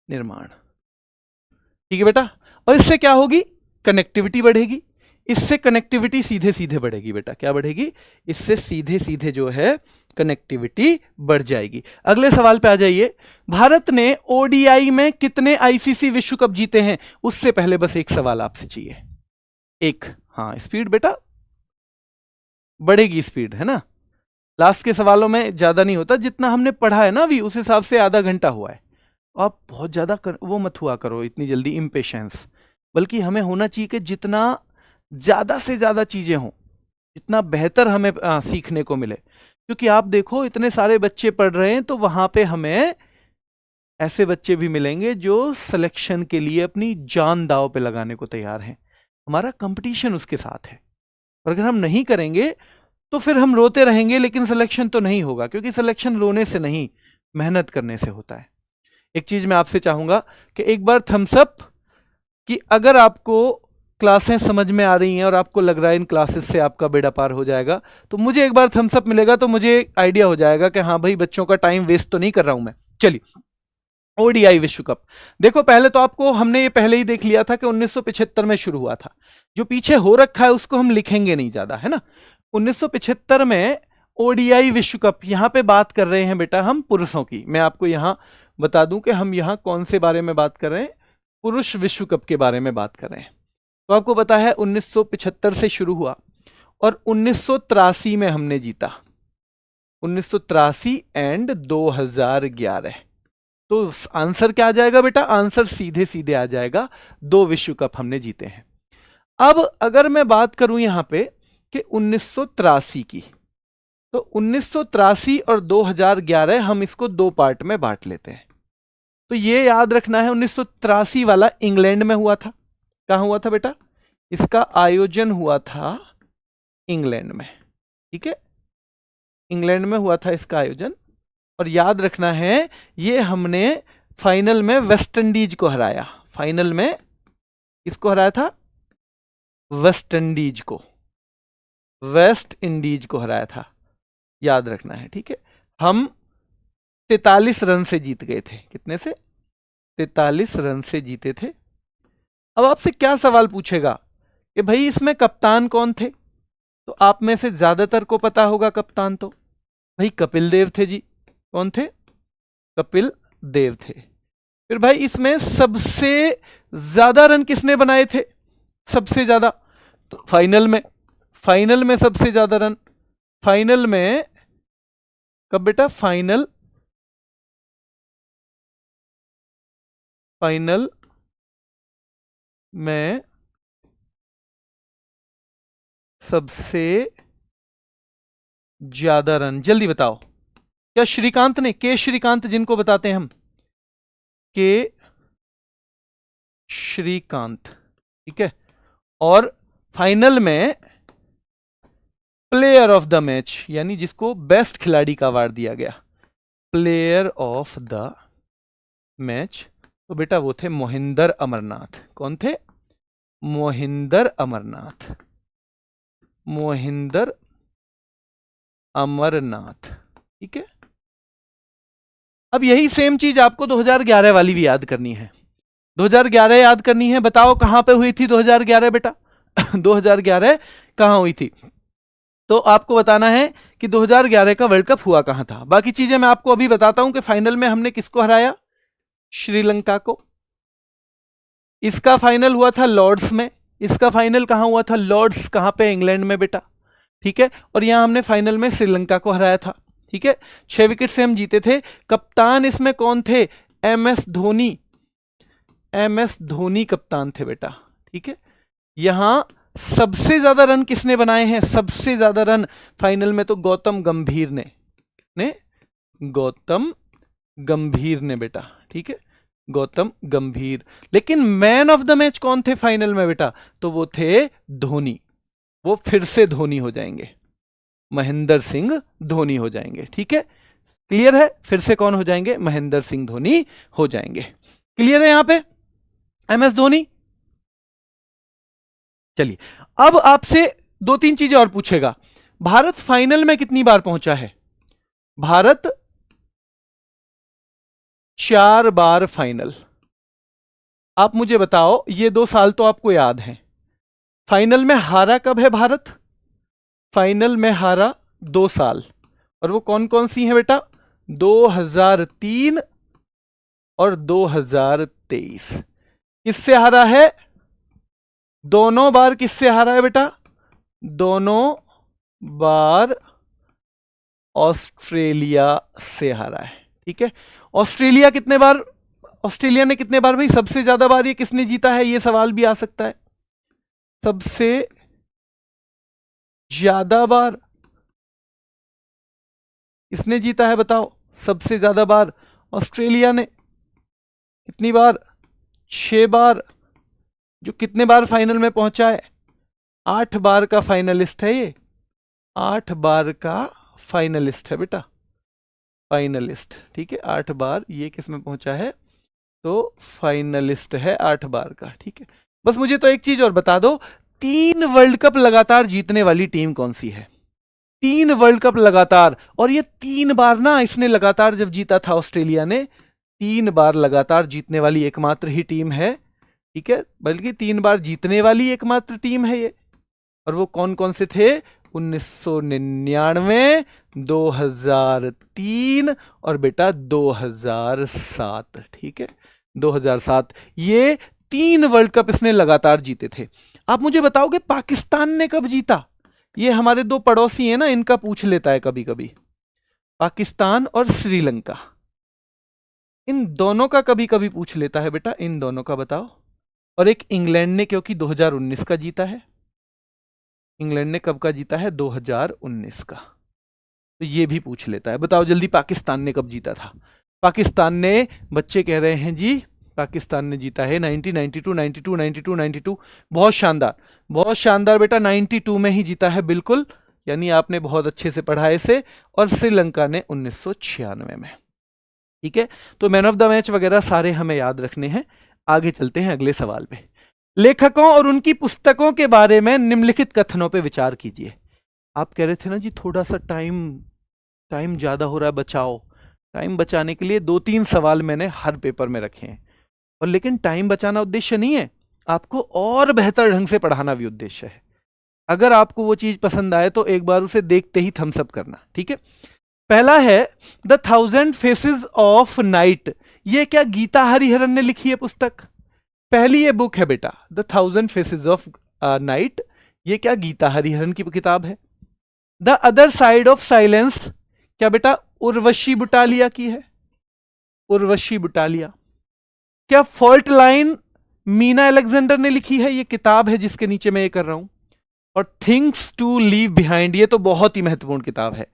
निर्माण। ठीक है बेटा, और इससे क्या होगी? कनेक्टिविटी बढ़ेगी। इससे कनेक्टिविटी सीधे सीधे बढ़ेगी बेटा। क्या बढ़ेगी? इससे सीधे सीधे जो है कनेक्टिविटी बढ़ जाएगी। अगले सवाल पे आ जाइए। भारत ने ओडीआई में कितने आईसीसी विश्व कप जीते हैं? उससे पहले बस एक सवाल आपसे चाहिए, एक। हाँ, स्पीड बेटा बढ़ेगी, स्पीड है ना। लास्ट के सवालों में ज्यादा नहीं होता, जितना हमने पढ़ा है ना अभी उस हिसाब से आधा घंटा हुआ है। आप बहुत ज्यादा वो मत हुआ करो इतनी जल्दी इम्पेशेंस, बल्कि हमें होना चाहिए कि जितना ज्यादा से ज्यादा चीजें हों, जितना बेहतर हमें सीखने को मिले। क्योंकि आप देखो इतने सारे बच्चे पढ़ रहे हैं, तो वहां पे हमें ऐसे बच्चे भी मिलेंगे जो सिलेक्शन के लिए अपनी जान दांव पे लगाने को तैयार हैं। हमारा कंपटीशन उसके साथ है, और अगर हम नहीं करेंगे तो फिर हम रोते रहेंगे, लेकिन सिलेक्शन तो नहीं होगा। क्योंकि सिलेक्शन रोने से नहीं, मेहनत करने से होता है। एक चीज मैं आपसे चाहूंगा कि एक बार थम्स अप, कि अगर आपको क्लासें समझ में आ रही हैं और आपको लग रहा है इन क्लासेस से आपका बेड़ा पार हो जाएगा, तो मुझे एक बार थम्स अप मिलेगा, तो मुझे आइडिया हो जाएगा कि हाँ भाई बच्चों का टाइम वेस्ट तो नहीं कर रहा हूं मैं। चलिए, ओडीआई विश्व कप देखो। पहले तो आपको हमने ये पहले ही देख लिया था कि 1975 में शुरू हुआ था। जो पीछे हो रखा है उसको हम लिखेंगे नहीं ज्यादा, है ना। 1975 में ओडीआई विश्व कप, यहां पे बात कर रहे हैं बेटा हम पुरुषों की। मैं आपको यहां बता दूं कि हम यहां कौन से बारे में बात कर रहे हैं, पुरुष विश्व कप के बारे में बात कर रहे हैं। तो आपको पता है 1975 से शुरू हुआ और 1983 में हमने जीता, 1983 एंड 2011। तो आंसर क्या आ जाएगा बेटा? आंसर सीधे सीधे आ जाएगा, 2 विश्व कप हमने जीते हैं। अब अगर मैं बात करूं यहां पे कि 1983 की, तो 1983 और 2011 हम इसको 2 पार्ट में बांट लेते हैं। तो ये याद रखना है 1983 वाला इंग्लैंड में हुआ था। कहां हुआ था बेटा? इसका आयोजन हुआ था इंग्लैंड में, ठीक है, इंग्लैंड में हुआ था इसका आयोजन। और याद रखना है ये हमने फाइनल में वेस्ट इंडीज को हराया। फाइनल में किसको हराया था? वेस्ट इंडीज को, वेस्ट इंडीज को हराया था, याद रखना है, ठीक है। हम 43 रन से जीत गए थे। कितने से? 43 रन से जीते थे। अब आपसे क्या सवाल पूछेगा कि भाई इसमें कप्तान कौन थे? तो आप में से ज्यादातर को पता होगा कप्तान तो भाई कपिल देव थे जी। कौन थे? कपिल देव थे। फिर भाई इसमें सबसे ज्यादा रन किसने बनाए थे? सबसे ज्यादा तो फाइनल में सबसे ज्यादा रन फाइनल में कब बेटा? फाइनल में सबसे ज्यादा रन, जल्दी बताओ, क्या श्रीकांत ने? के श्रीकांत जिनको बताते हैं हम, के श्रीकांत, ठीक है। और फाइनल में प्लेयर ऑफ द मैच, यानी जिसको बेस्ट खिलाड़ी का अवार्ड दिया गया, प्लेयर ऑफ द मैच, तो बेटा वो थे मोहिंदर अमरनाथ। कौन थे? मोहिंदर अमरनाथ, मोहिंदर अमरनाथ, ठीक है। अब यही सेम चीज आपको 2011 वाली भी याद करनी है। 2011 याद करनी है। बताओ कहां पे हुई थी 2011 बेटा? 2011 कहां हुई थी? तो आपको बताना है कि 2011 का वर्ल्ड कप हुआ कहां था। बाकी चीजें मैं आपको अभी बताता हूं कि फाइनल में हमने किसको हराया? श्रीलंका को। इसका फाइनल हुआ था लॉर्ड्स में। इसका फाइनल कहां हुआ था? लॉर्ड्स। कहां पे? इंग्लैंड में बेटा, ठीक है। और यहां हमने फाइनल में श्रीलंका को हराया था, ठीक है। 6 विकेट से हम जीते थे। कप्तान इसमें कौन थे? MS धोनी। MS धोनी कप्तान थे बेटा, ठीक है। यहां सबसे ज्यादा रन किसने बनाए हैं? सबसे ज्यादा रन फाइनल में तो गौतम गंभीर ने गौतम गंभीर ने बेटा, ठीक है, गौतम गंभीर। लेकिन मैन ऑफ द मैच कौन थे फाइनल में बेटा? तो वो थे धोनी। वो फिर से धोनी हो जाएंगे, महेंद्र सिंह धोनी हो जाएंगे, ठीक है। क्लियर है? फिर से कौन हो जाएंगे? महेंद्र सिंह धोनी हो जाएंगे। क्लियर है यहां पे? MS धोनी। चलिए अब आपसे 2-3 चीजें और पूछेगा। भारत फाइनल में कितनी बार पहुंचा है? भारत 4 बार फाइनल। आप मुझे बताओ, ये 2 साल तो आपको याद हैं। फाइनल में हारा कब है भारत? फाइनल में हारा 2 साल, और वो कौन कौन सी है बेटा? 2003 और 2023। किससे हारा है? दोनों बार किससे हारा है बेटा? दोनों बार ऑस्ट्रेलिया से हारा है, ठीक है। ऑस्ट्रेलिया कितने बार? ऑस्ट्रेलिया ने कितने बार भाई? सबसे ज्यादा बार ये किसने जीता है? ये सवाल भी आ सकता है। सबसे ज्यादा बार किसने जीता है बताओ? सबसे ज्यादा बार ऑस्ट्रेलिया ने। कितनी बार? 6 बार। जो कितने बार फाइनल में पहुंचा है? 8 बार का फाइनलिस्ट है ये। 8 बार का फाइनलिस्ट है बेटा, फाइनलिस्ट, ठीक है। 8 बार ये किस में पहुंचा है? तो फाइनलिस्ट है 8 बार का, ठीक है। बस मुझे तो एक चीज और बता दो, 3 वर्ल्ड कप लगातार जीतने वाली टीम कौन सी है? 3 वर्ल्ड कप लगातार। और ये 3 बार ना इसने लगातार जब जीता था ऑस्ट्रेलिया ने, 3 बार लगातार जीतने वाली एकमात्र ही टीम है, ठीक है। बल्कि 3 बार जीतने वाली एकमात्र टीम है ये। और वो कौन कौन से थे? 1999, 2003 और बेटा 2007, ठीक है, 2007। ये 3 वर्ल्ड कप इसने लगातार जीते थे। आप मुझे बताओगे पाकिस्तान ने कब जीता? ये हमारे 2 पड़ोसी हैं ना, इनका पूछ लेता है कभी कभी, पाकिस्तान और श्रीलंका। इन दोनों का कभी कभी पूछ लेता है बेटा, इन दोनों का बताओ। और एक इंग्लैंड ने, क्योंकि 2019 का जीता है, इंग्लैंड ने कब का जीता है? 2019 का। तो ये भी पूछ लेता है। बताओ जल्दी, पाकिस्तान ने कब जीता था? पाकिस्तान ने, बच्चे कह रहे हैं जी, पाकिस्तान ने जीता है 1992, 92, 92, 92। बहुत शानदार, बहुत शानदार बेटा, 92 में ही जीता है, बिल्कुल। यानी आपने बहुत अच्छे से पढ़ा है इसे। और श्रीलंका ने 1996 में। ठीक है, तो मैन ऑफ द मैच वगैरह सारे हमें याद रखने हैं। आगे चलते हैं अगले सवाल पे। लेखकों और उनकी पुस्तकों के बारे में निम्नलिखित कथनों पे विचार कीजिए। आप कह रहे थे ना जी थोड़ा सा टाइम ज्यादा हो रहा है, बचाओ। टाइम बचाने के लिए 2-3 सवाल मैंने हर पेपर में रखे हैं। और लेकिन टाइम बचाना उद्देश्य नहीं है, आपको और बेहतर ढंग से पढ़ाना भी उद्देश्य है। अगर आपको वो चीज पसंद आए तो एक बार उसे देखते ही थम्स अप करना, ठीक है। पहला है द 1000 फेसेस ऑफ नाइट। ये क्या गीता हरिहरन ने लिखी है पुस्तक? पहली ये बुक है बेटा, द 1000 फेसेस ऑफ नाइट। ये क्या गीता हरिहरन की किताब है? The other side of silence, क्या बेटा उर्वशी बुटालिया की है? उर्वशी बुटालिया। क्या फॉल्ट लाइन मीना अलेक्जेंडर ने लिखी है? ये किताब है जिसके नीचे मैं ये कर रहा हूं। और थिंग्स टू लीव बिहाइंड, ये तो बहुत ही महत्वपूर्ण किताब है,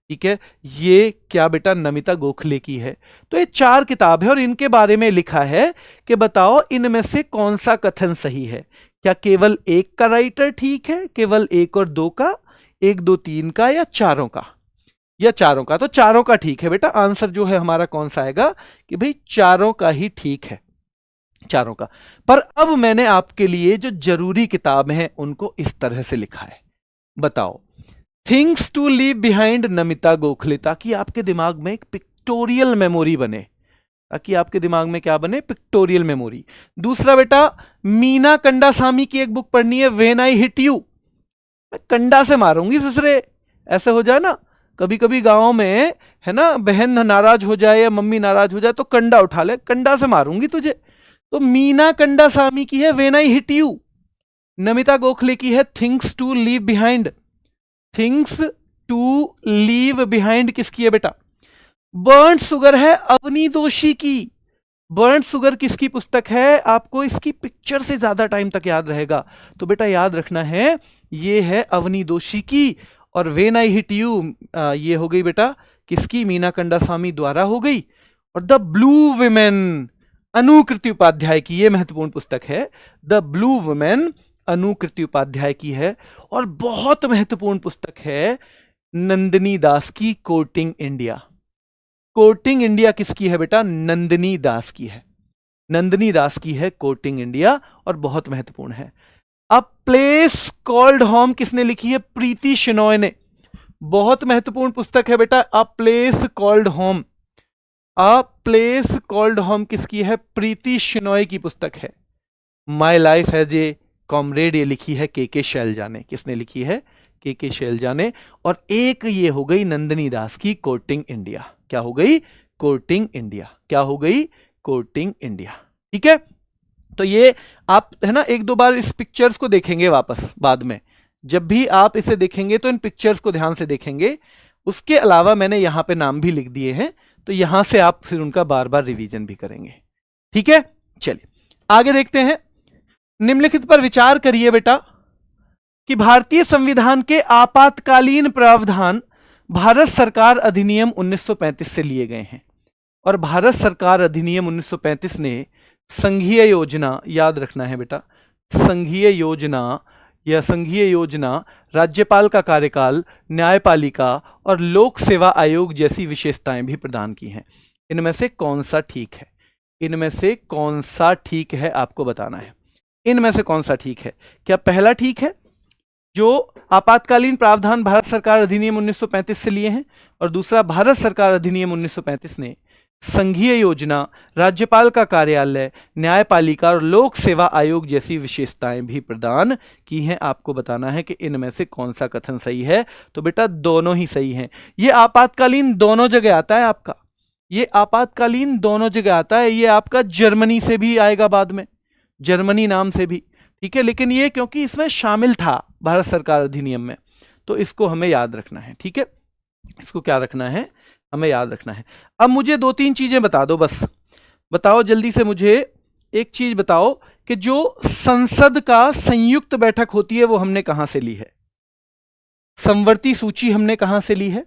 ठीक है। ये क्या बेटा नमिता गोखले की है। तो ये 4 किताब है और इनके बारे में लिखा है कि बताओ इनमें से कौन सा कथन सही है। क्या केवल एक का राइटर ठीक है, केवल 1 और 2 का, 1, 2, 3 का, या चारों का? या चारों का? तो चारों का ठीक है बेटा। आंसर जो है हमारा कौन सा आएगा कि भाई चारों का ही ठीक है, चारों का। पर अब मैंने आपके लिए जो जरूरी किताब है उनको इस तरह से लिखा है। बताओ, things to leave behind Namita Gokhale, ताकि आपके दिमाग में एक पिक्टोरियल मेमोरी बने, ताकि आपके दिमाग में क्या बने? Pictorial memory. दूसरा बेटा, मीना कंडासामी की एक बुक पढ़नी है, व्हेन आई हिट यू। मैं कंडा से मारूंगी ससुरे, ऐसे हो जाए ना। कभी कभी गांव में है ना, बहन नाराज हो जाए या मम्मी नाराज हो जाए तो कंडा उठा ले, कंडा से मारूंगी तुझे। तो मीना कंडासामी की है when I hit you. Namita Gokhale की है things to leave behind. Things to leave behind किसकी है बेटा? बर्न्ड शुगर है अवनी दोषी की। बर्न्ड शुगर किसकी पुस्तक है? आपको इसकी पिक्चर से ज्यादा टाइम तक याद रहेगा, तो बेटा याद रखना है ये है अवनी दोषी की। और व्हेन आई हिट यू ये हो गई बेटा किसकी? मीना कंडासामी द्वारा हो गई। और द ब्लू वुमेन अनुकृति उपाध्याय की, ये महत्वपूर्ण पुस्तक है, द ब्लू वुमेन अनुकृति उपाध्याय की है। और बहुत महत्वपूर्ण पुस्तक है नंदिनी दास की, कोर्टिंग इंडिया। कोर्टिंग इंडिया किसकी है बेटा? नंदिनी दास की है। नंदिनी दास की है कोर्टिंग इंडिया, और बहुत महत्वपूर्ण है। अ प्लेस कॉल्ड होम किसने लिखी है? प्रीति शेनॉय ने। बहुत महत्वपूर्ण पुस्तक है बेटा, a place called home. A place called home किसकी है? प्रीति शेनॉय की पुस्तक है। My life as a comrade ये लिखी है के शैलजा ने। किसने लिखी है? के शैलजा ने। और एक ये हो गई नंदिनी दास की कोर्टिंग इंडिया। क्या हो गई? Courting India. क्या हो गई? Courting India. ठीक है, तो ये आप है ना 1-2 बार इस पिक्चर्स को देखेंगे वापस बाद में। जब भी आप इसे देखेंगे तो इन पिक्चर्स को ध्यान से देखेंगे। उसके अलावा मैंने यहां पे नाम भी लिख दिए हैं, तो यहां से आप फिर उनका बार बार रिवीजन भी करेंगे। ठीक है, चलिए आगे देखते हैं। निम्नलिखित पर विचार करिए बेटा कि भारतीय संविधान के आपातकालीन प्रावधान भारत सरकार अधिनियम 1935 से लिए गए हैं। और भारत सरकार अधिनियम 1935 ने संघीय योजना, याद रखना है बेटा, संघीय योजना या संघीय योजना, राज्यपाल का कार्यकाल, न्यायपालिका और लोक सेवा आयोग जैसी विशेषताएं भी प्रदान की हैं। इनमें से कौन सा ठीक है? इनमें से कौन सा ठीक है आपको बताना है। इनमें से कौन सा ठीक है? क्या पहला ठीक है जो आपातकालीन प्रावधान भारत सरकार अधिनियम 1935 से लिए हैं, और दूसरा भारत सरकार अधिनियम 1935 ने संघीय योजना, राज्यपाल का कार्यालय, न्यायपालिका और लोक सेवा आयोग जैसी विशेषताएं भी प्रदान की हैं। आपको बताना है कि इनमें से कौन सा कथन सही है। तो बेटा दोनों ही सही हैं। ये आपातकालीन दोनों जगह आता है आपका, ये आपातकालीन दोनों जगह आता है। ये आपका जर्मनी से भी आएगा बाद में, जर्मनी नाम से भी, ठीक है। लेकिन ये क्योंकि इसमें शामिल था भारत सरकार अधिनियम में, तो इसको हमें याद रखना है। ठीक है, इसको क्या रखना है? हमें याद रखना है। अब मुझे 2-3 चीजें बता दो बस। बताओ जल्दी से मुझे एक चीज बताओ कि जो संसद का संयुक्त बैठक होती है वो हमने कहां से ली है? संवर्ती सूची हमने कहां से ली है?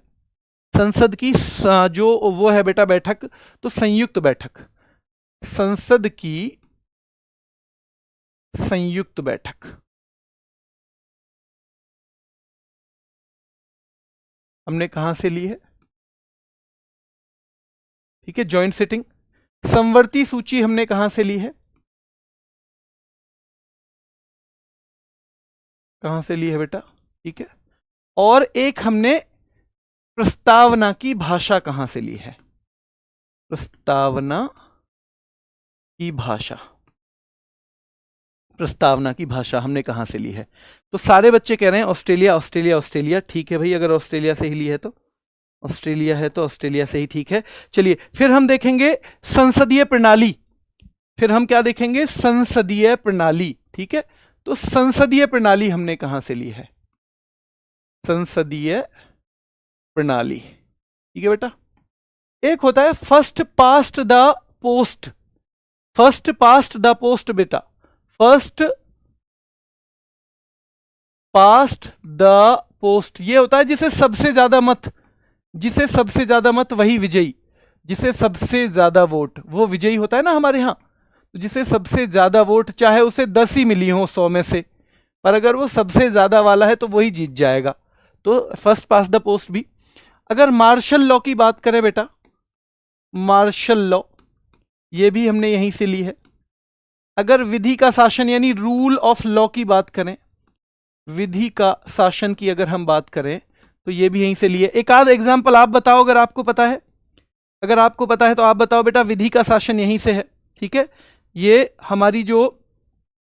संसद की जो वो है बेटा बैठक, तो संयुक्त बैठक, संसद की संयुक्त बैठक हमने कहां से ली है? ठीक है, ज्वाइंट सिटिंग। संवर्ती सूची हमने कहां से ली है? कहां से ली है बेटा? ठीक है। और एक हमने प्रस्तावना की भाषा कहां से ली है? प्रस्तावना की भाषा, प्रस्तावना की भाषा हमने कहां से ली है? तो सारे बच्चे कह रहे हैं ऑस्ट्रेलिया ऑस्ट्रेलिया ऑस्ट्रेलिया। ठीक है भाई, अगर ऑस्ट्रेलिया से ही ली है तो ऑस्ट्रेलिया है तो ऑस्ट्रेलिया से ही ठीक है। चलिए फिर हम देखेंगे संसदीय प्रणाली। फिर हम क्या देखेंगे? संसदीय प्रणाली। ठीक है, तो संसदीय प्रणाली हमने कहां से ली है? संसदीय प्रणाली। ठीक है बेटा। एक होता है first past the post, first past the post बेटा, फर्स्ट पास्ट द पोस्ट, ये होता है जिसे सबसे ज्यादा मत, जिसे सबसे ज्यादा मत वही विजयी, जिसे सबसे ज्यादा वोट वो विजयी होता है ना हमारे यहां। तो जिसे सबसे ज्यादा वोट, चाहे उसे 10 ही मिली हो 100 में से, पर अगर वो सबसे ज्यादा वाला है तो वही जीत जाएगा। तो फर्स्ट पास द पोस्ट भी। अगर मार्शल लॉ की बात करें बेटा, मार्शल लॉ, ये भी हमने यहीं से ली है। अगर विधि का शासन यानी रूल ऑफ लॉ की बात करें, विधि का शासन की अगर हम बात करें तो ये भी यहीं से लिए। एक आध एग्जाम्पल आप बताओ अगर आपको पता है, अगर आपको पता है तो आप बताओ बेटा। विधि का शासन यहीं से है। ठीक है, ये हमारी जो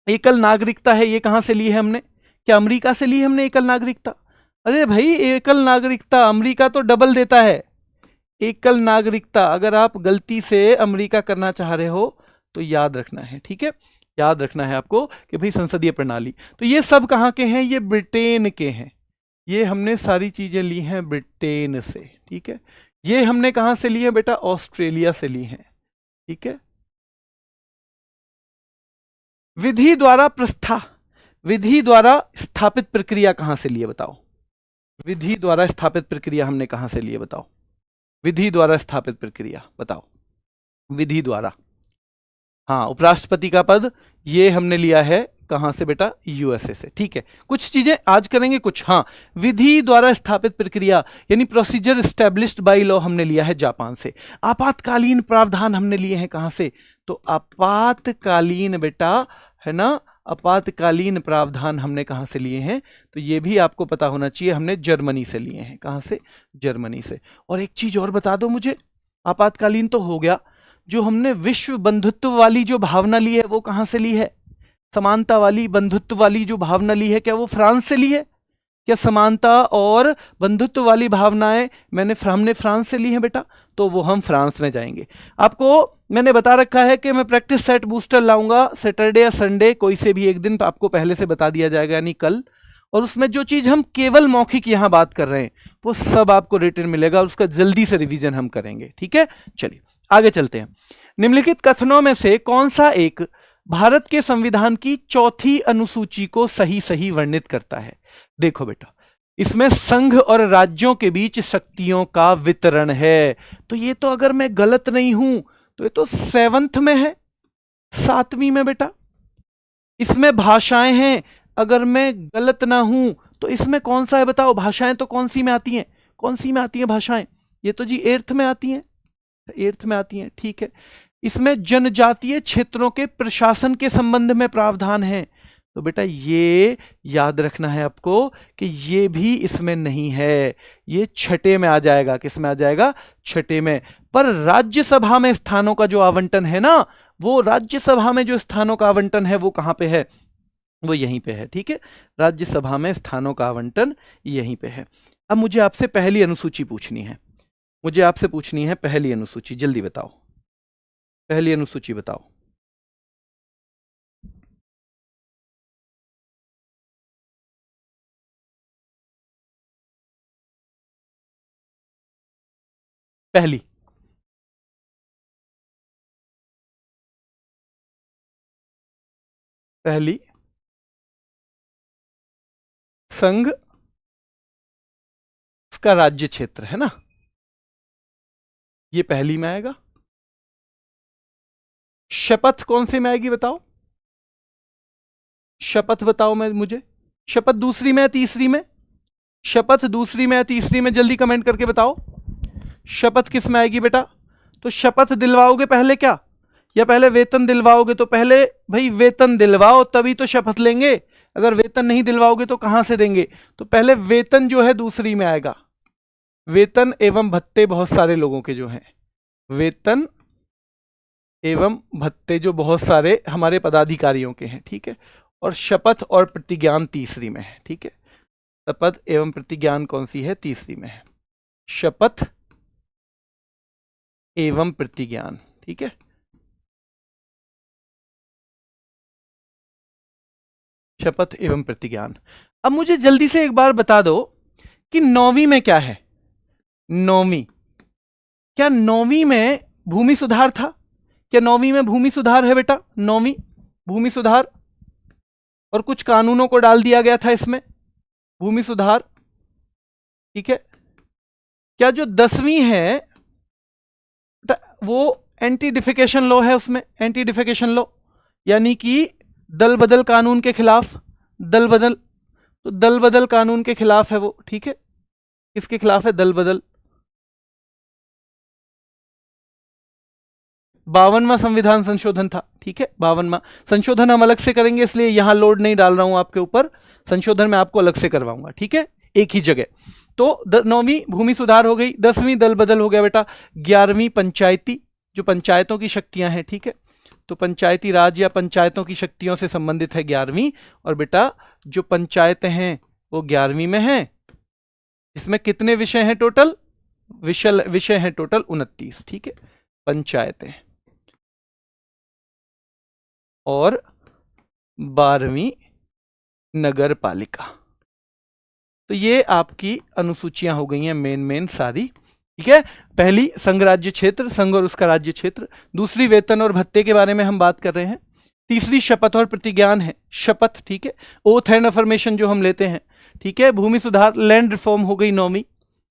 एकल नागरिकता है ये कहां से ली है हमने? क्या अमेरिका से ली है हमने एकल नागरिकता? अरे भाई, एकल नागरिकता अमेरिका तो डबल देता है। एकल नागरिकता अगर आप गलती से अमेरिका करना चाह रहे हो तो याद रखना है। ठीक है, याद रखना है आपको कि भाई संसदीय प्रणाली। तो ये सब कहां के हैं? ये ब्रिटेन के हैं। ये हमने सारी चीजें ली हैं ब्रिटेन से। ठीक है, ये हमने कहां से ली है बेटा? ऑस्ट्रेलिया से ली है। ठीक है, विधि द्वारा विधि द्वारा स्थापित प्रक्रिया कहां से लिए बताओ? विधि द्वारा स्थापित प्रक्रिया हमने कहां से लिए बताओ? विधि द्वारा स्थापित प्रक्रिया बताओ। विधि द्वारा, हाँ, उपराष्ट्रपति का पद ये हमने लिया है कहां से बेटा? यूएसए से। ठीक है, कुछ चीजें आज करेंगे कुछ। हाँ, विधि द्वारा स्थापित प्रक्रिया यानी प्रोसीजर स्टैब्लिश्ड बाय लॉ हमने लिया है जापान से। आपातकालीन प्रावधान हमने लिए हैं कहां से? तो आपातकालीन बेटा, है ना, आपातकालीन प्रावधान हमने कहां से लिए हैं? तो ये भी आपको पता होना चाहिए, हमने जर्मनी से लिए हैं। कहां से? जर्मनी से। और एक चीज और बता दो मुझे, आपातकालीन तो हो गया, जो हमने विश्व बंधुत्व वाली जो भावना ली है वो कहां से ली है? समानता वाली बंधुत्व वाली जो भावना ली है, क्या वो फ्रांस से ली है? क्या समानता और बंधुत्व वाली भावनाएं हमने फ्रांस से ली है बेटा? तो वो हम फ्रांस में जाएंगे। आपको मैंने बता रखा है कि मैं प्रैक्टिस सेट बूस्टर लाऊंगा सैटरडे या संडे, कोई से भी एक दिन, तो आपको पहले से बता दिया जाएगा यानी कल। और उसमें जो चीज हम केवल मौखिक यहां बात कर रहे हैं वो सब आपको रिटर्न मिलेगा और उसका जल्दी से रिवीजन हम करेंगे। ठीक है, चलिए आगे चलते हैं। निम्नलिखित कथनों में से कौन सा एक भारत के संविधान की चौथी अनुसूची को सही सही वर्णित करता है? देखो बेटा, इसमें संघ और राज्यों के बीच शक्तियों का वितरण है। तो ये तो अगर मैं गलत नहीं हूं तो ये तो 7th में है, 7वीं में बेटा। इसमें भाषाएं हैं, अगर मैं गलत ना हूं तो इसमें कौन सा है बताओ? भाषाएं तो कौन सी में आती हैं? कौन सी में आती हैं भाषाएं? ये तो जी 8th में आती हैं, 8th में आती हैं। ठीक है, इसमें जनजातीय क्षेत्रों के प्रशासन के संबंध में प्रावधान है। तो बेटा ये याद रखना है आपको कि ये भी इसमें नहीं है, ये छठे में आ जाएगा। किस में आ जाएगा? छठे में। पर राज्यसभा में स्थानों का जो आवंटन है ना, वो राज्यसभा में जो स्थानों का आवंटन है वो कहां पे है? वो यहीं पे है। ठीक है, राज्यसभा में स्थानों का आवंटन यहीं पे है। अब मुझे आपसे पहली अनुसूची पूछनी है, मुझे आपसे पूछनी है पहली अनुसूची, जल्दी बताओ, पहली अनुसूची बताओ। पहली, पहली संघ उसका राज्य क्षेत्र है ना, ये पहली में आएगा। शपथ कौन से में आएगी बताओ, शपथ बताओ मैं मुझे, शपथ दूसरी में है तीसरी में, शपथ दूसरी में है तीसरी में, जल्दी कमेंट करके बताओ शपथ किस में आएगी बेटा। तो शपथ दिलवाओगे पहले क्या, या पहले वेतन दिलवाओगे? तो पहले भाई वेतन दिलवाओ तभी तो शपथ लेंगे, अगर वेतन नहीं दिलवाओगे तो कहां से देंगे। तो पहले वेतन जो है दूसरी में आएगा, वेतन एवं भत्ते बहुत सारे लोगों के जो हैं, वेतन एवं भत्ते जो बहुत सारे हमारे पदाधिकारियों के हैं, ठीक है। और शपथ और प्रतिज्ञान तीसरी में है, ठीक है। शपथ एवं प्रतिज्ञान कौन सी है, तीसरी में है, शपथ एवं प्रतिज्ञान, ठीक है। शपथ एवं प्रतिज्ञान। अब मुझे जल्दी से एक बार बता दो कि नौवीं में क्या है, नौवीं, क्या नौवीं में भूमि सुधार था, क्या नौवीं में भूमि सुधार है बेटा, नौवीं भूमि सुधार, और कुछ कानूनों को डाल दिया गया था इसमें, भूमि सुधार, ठीक है। क्या जो 10वीं है वो एंटी डिफेकेशन लॉ है, उसमें एंटी डिफेकेशन लॉ यानी कि दल बदल कानून के खिलाफ, दल बदल, तो दल बदल कानून के खिलाफ है वो, ठीक है। किसके खिलाफ है, दल बदल। 52वां संविधान संशोधन था, ठीक है, 52वां संशोधन हम अलग से करेंगे इसलिए यहां लोड नहीं डाल रहा हूं आपके ऊपर, संशोधन मैं आपको अलग से करवाऊंगा, ठीक है, एक ही जगह। तो 9वीं भूमि सुधार हो गई, 10वीं दल बदल हो गया बेटा, 11वीं पंचायती, जो पंचायतों की शक्तियां हैं, ठीक है, तो पंचायती राज या पंचायतों की शक्तियों से संबंधित है 11वीं, और बेटा जो पंचायतें हैं वो 11वीं में हैं। इसमें कितने विषय हैं टोटल, विषय हैं टोटल 29, ठीक है, पंचायतें। और 12वीं नगर पालिका। तो ये आपकी अनुसूचियां हो गई हैं मेन सारी, ठीक है। पहली संघ राज्य क्षेत्र, संघ और उसका राज्य क्षेत्र, दूसरी वेतन और भत्ते के बारे में हम बात कर रहे हैं, तीसरी शपथ और प्रतिज्ञान है, शपथ, ठीक है, ओथ एंड अफर्मेशन जो हम लेते हैं, ठीक है। भूमि सुधार, लैंड रिफॉर्म हो गई 9वीं।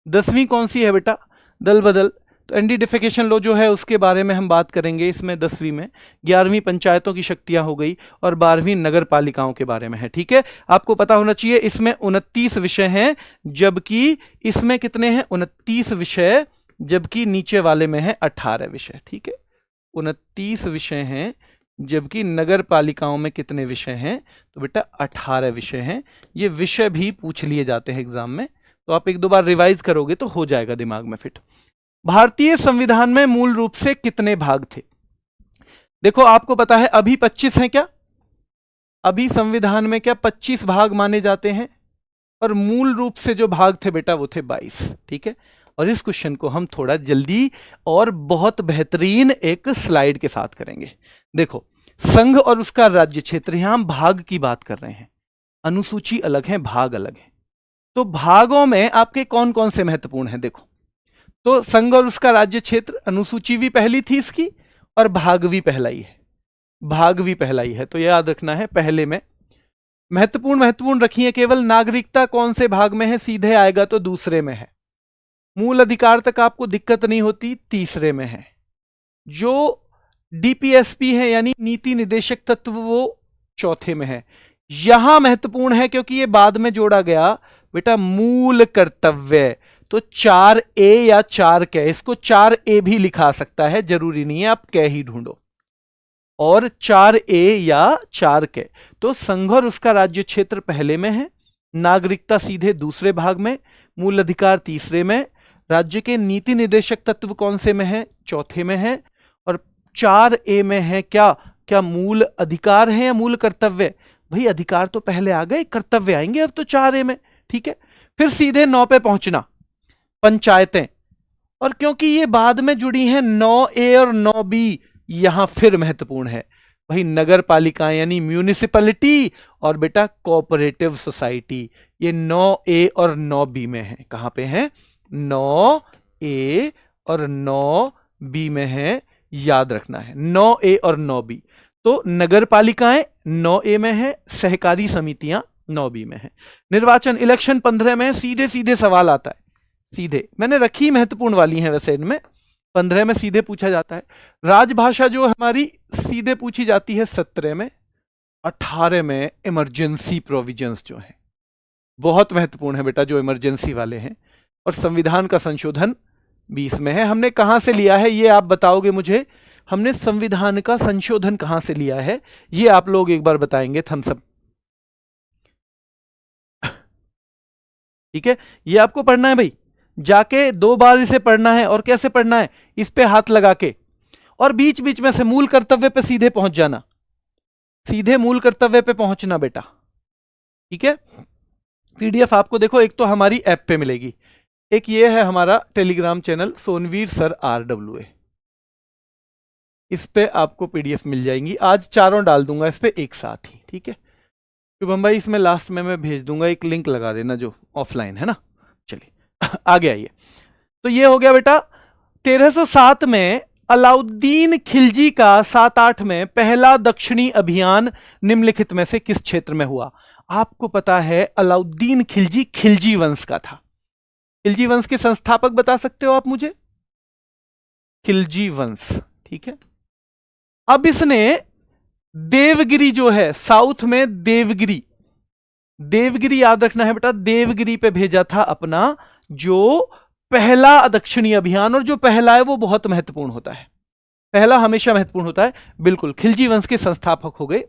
10वीं कौन सी है बेटा, दल बदल, तो एंटी डिफेकेशन लॉ जो है उसके बारे में हम बात करेंगे इसमें 10वीं में। 11वीं पंचायतों की शक्तियां हो गई, और 12वीं नगर पालिकाओं के बारे में है, ठीक है। आपको पता होना चाहिए इसमें 29 विषय हैं, जबकि इसमें कितने हैं, 29 विषय, जबकि नीचे वाले में है 18 विषय, ठीक है। 29 विषय हैं, जबकि नगर पालिकाओं में कितने विषय हैं, तो बेटा 18 विषय हैं। ये विषय भी पूछ लिए जाते हैं एग्जाम में, तो आप एक दो बार रिवाइज करोगे तो हो जाएगा दिमाग में फिट। भारतीय संविधान में मूल रूप से कितने भाग थे, देखो आपको पता है अभी 25 हैं क्या, अभी संविधान में क्या 25 भाग माने जाते हैं, और मूल रूप से जो भाग थे बेटा वो थे 22, ठीक है। और इस क्वेश्चन को हम थोड़ा जल्दी और बहुत बेहतरीन एक स्लाइड के साथ करेंगे। देखो संघ और उसका राज्य क्षेत्र, यहां हम भाग की बात कर रहे हैं, अनुसूची अलग है, भाग अलग है। तो भागों में आपके कौन कौन से महत्वपूर्ण हैं, देखो तो संघ और उसका राज्य क्षेत्र, अनुसूची भी पहली थी इसकी, और भाग भी पहला ही है, भाग भी पहला ही है, तो याद रखना है पहले में। महत्वपूर्ण रखिए, केवल नागरिकता कौन से भाग में है, सीधे आएगा तो दूसरे में है। मूल अधिकार तक आपको दिक्कत नहीं होती, तीसरे में है। जो डीपीएसपी है यानी नीति निदेशक तत्व, वो चौथे में है। यहां महत्वपूर्ण है क्योंकि ये बाद में जोड़ा गया बेटा, मूल कर्तव्य, तो 4A या 4K, इसको 4A भी लिखा सकता है, जरूरी नहीं है आप कै ही ढूंढो, और 4A या 4K। तो संघ और उसका राज्य क्षेत्र पहले में है, नागरिकता सीधे दूसरे भाग में, मूल अधिकार तीसरे में, राज्य के नीति निदेशक तत्व कौन से में है, चौथे में है, और 4A में है क्या, क्या मूल अधिकार है या मूल कर्तव्य, भाई अधिकार तो पहले आ गए, कर्तव्य आएंगे अब तो 4A में, ठीक है। फिर सीधे 9 पे पहुंचना, पंचायतें, और क्योंकि ये बाद में जुड़ी हैं 9A और 9B, यहां फिर महत्वपूर्ण है भाई नगर पालिकाएं यानी म्यूनिसिपैलिटी, और बेटा कोऑपरेटिव सोसाइटी, ये 9A और 9B में है। कहां पे है, 9A और 9B में है, याद रखना है 9A और 9B। तो नगर पालिकाएं 9A में है, सहकारी समितियां 9B में है। निर्वाचन इलेक्शन 15 में है, सीधे सीधे सवाल आता है, सीधे मैंने रखी महत्वपूर्ण वाली है वैसे इनमें, 15 में सीधे पूछा जाता है। राजभाषा जो हमारी सीधे पूछी जाती है 17 में। 18 में इमरजेंसी प्रोविजंस जो है बहुत महत्वपूर्ण है बेटा, जो इमरजेंसी वाले हैं। और संविधान का संशोधन 20 में है। हमने कहां से लिया है ये आप बताओगे मुझे, हमने संविधान का संशोधन कहां से लिया है ये आप लोग एक बार बताएंगे, थम्स अप। ठीक है, ये आपको पढ़ना है भाई, जाके 2 बार इसे पढ़ना है। और कैसे पढ़ना है, इस पे हाथ लगा के, और बीच बीच में से मूल कर्तव्य पे सीधे पहुंच जाना, सीधे मूल कर्तव्य पे पहुंचना बेटा। ठीक है, पीडीएफ आपको देखो एक तो हमारी ऐप पे मिलेगी, एक ये है हमारा Telegram channel Sonveer sir RWA, इस पे आपको पीडीएफ मिल जाएंगी। आज चारों डाल दूंगा इस पे एक साथ ही। ठीक है शुभम भाई, इसमें लास्ट में मैं भेज दूंगा, एक लिंक लगा देना जो ऑफलाइन है ना। चलिए आगे आइए। तो ये हो गया बेटा 1307 में अलाउद्दीन खिलजी का 7-8 में पहला दक्षिणी अभियान निम्नलिखित में से किस क्षेत्र में हुआ। आपको पता है अलाउद्दीन खिलजी खिलजी वंश का था। खिलजी वंश के संस्थापक बता सकते हो आप मुझे, खिलजी वंश। ठीक है, अब इसने देवगिरी जो है साउथ में, देवगिरी, देवगिरी याद रखना है बेटा, देवगिरी पे भेजा था अपना जो पहला दक्षिणी अभियान। और जो पहला है वो बहुत महत्वपूर्ण होता है, पहला हमेशा महत्वपूर्ण होता है। बिल्कुल, खिलजी वंश के संस्थापक हो गए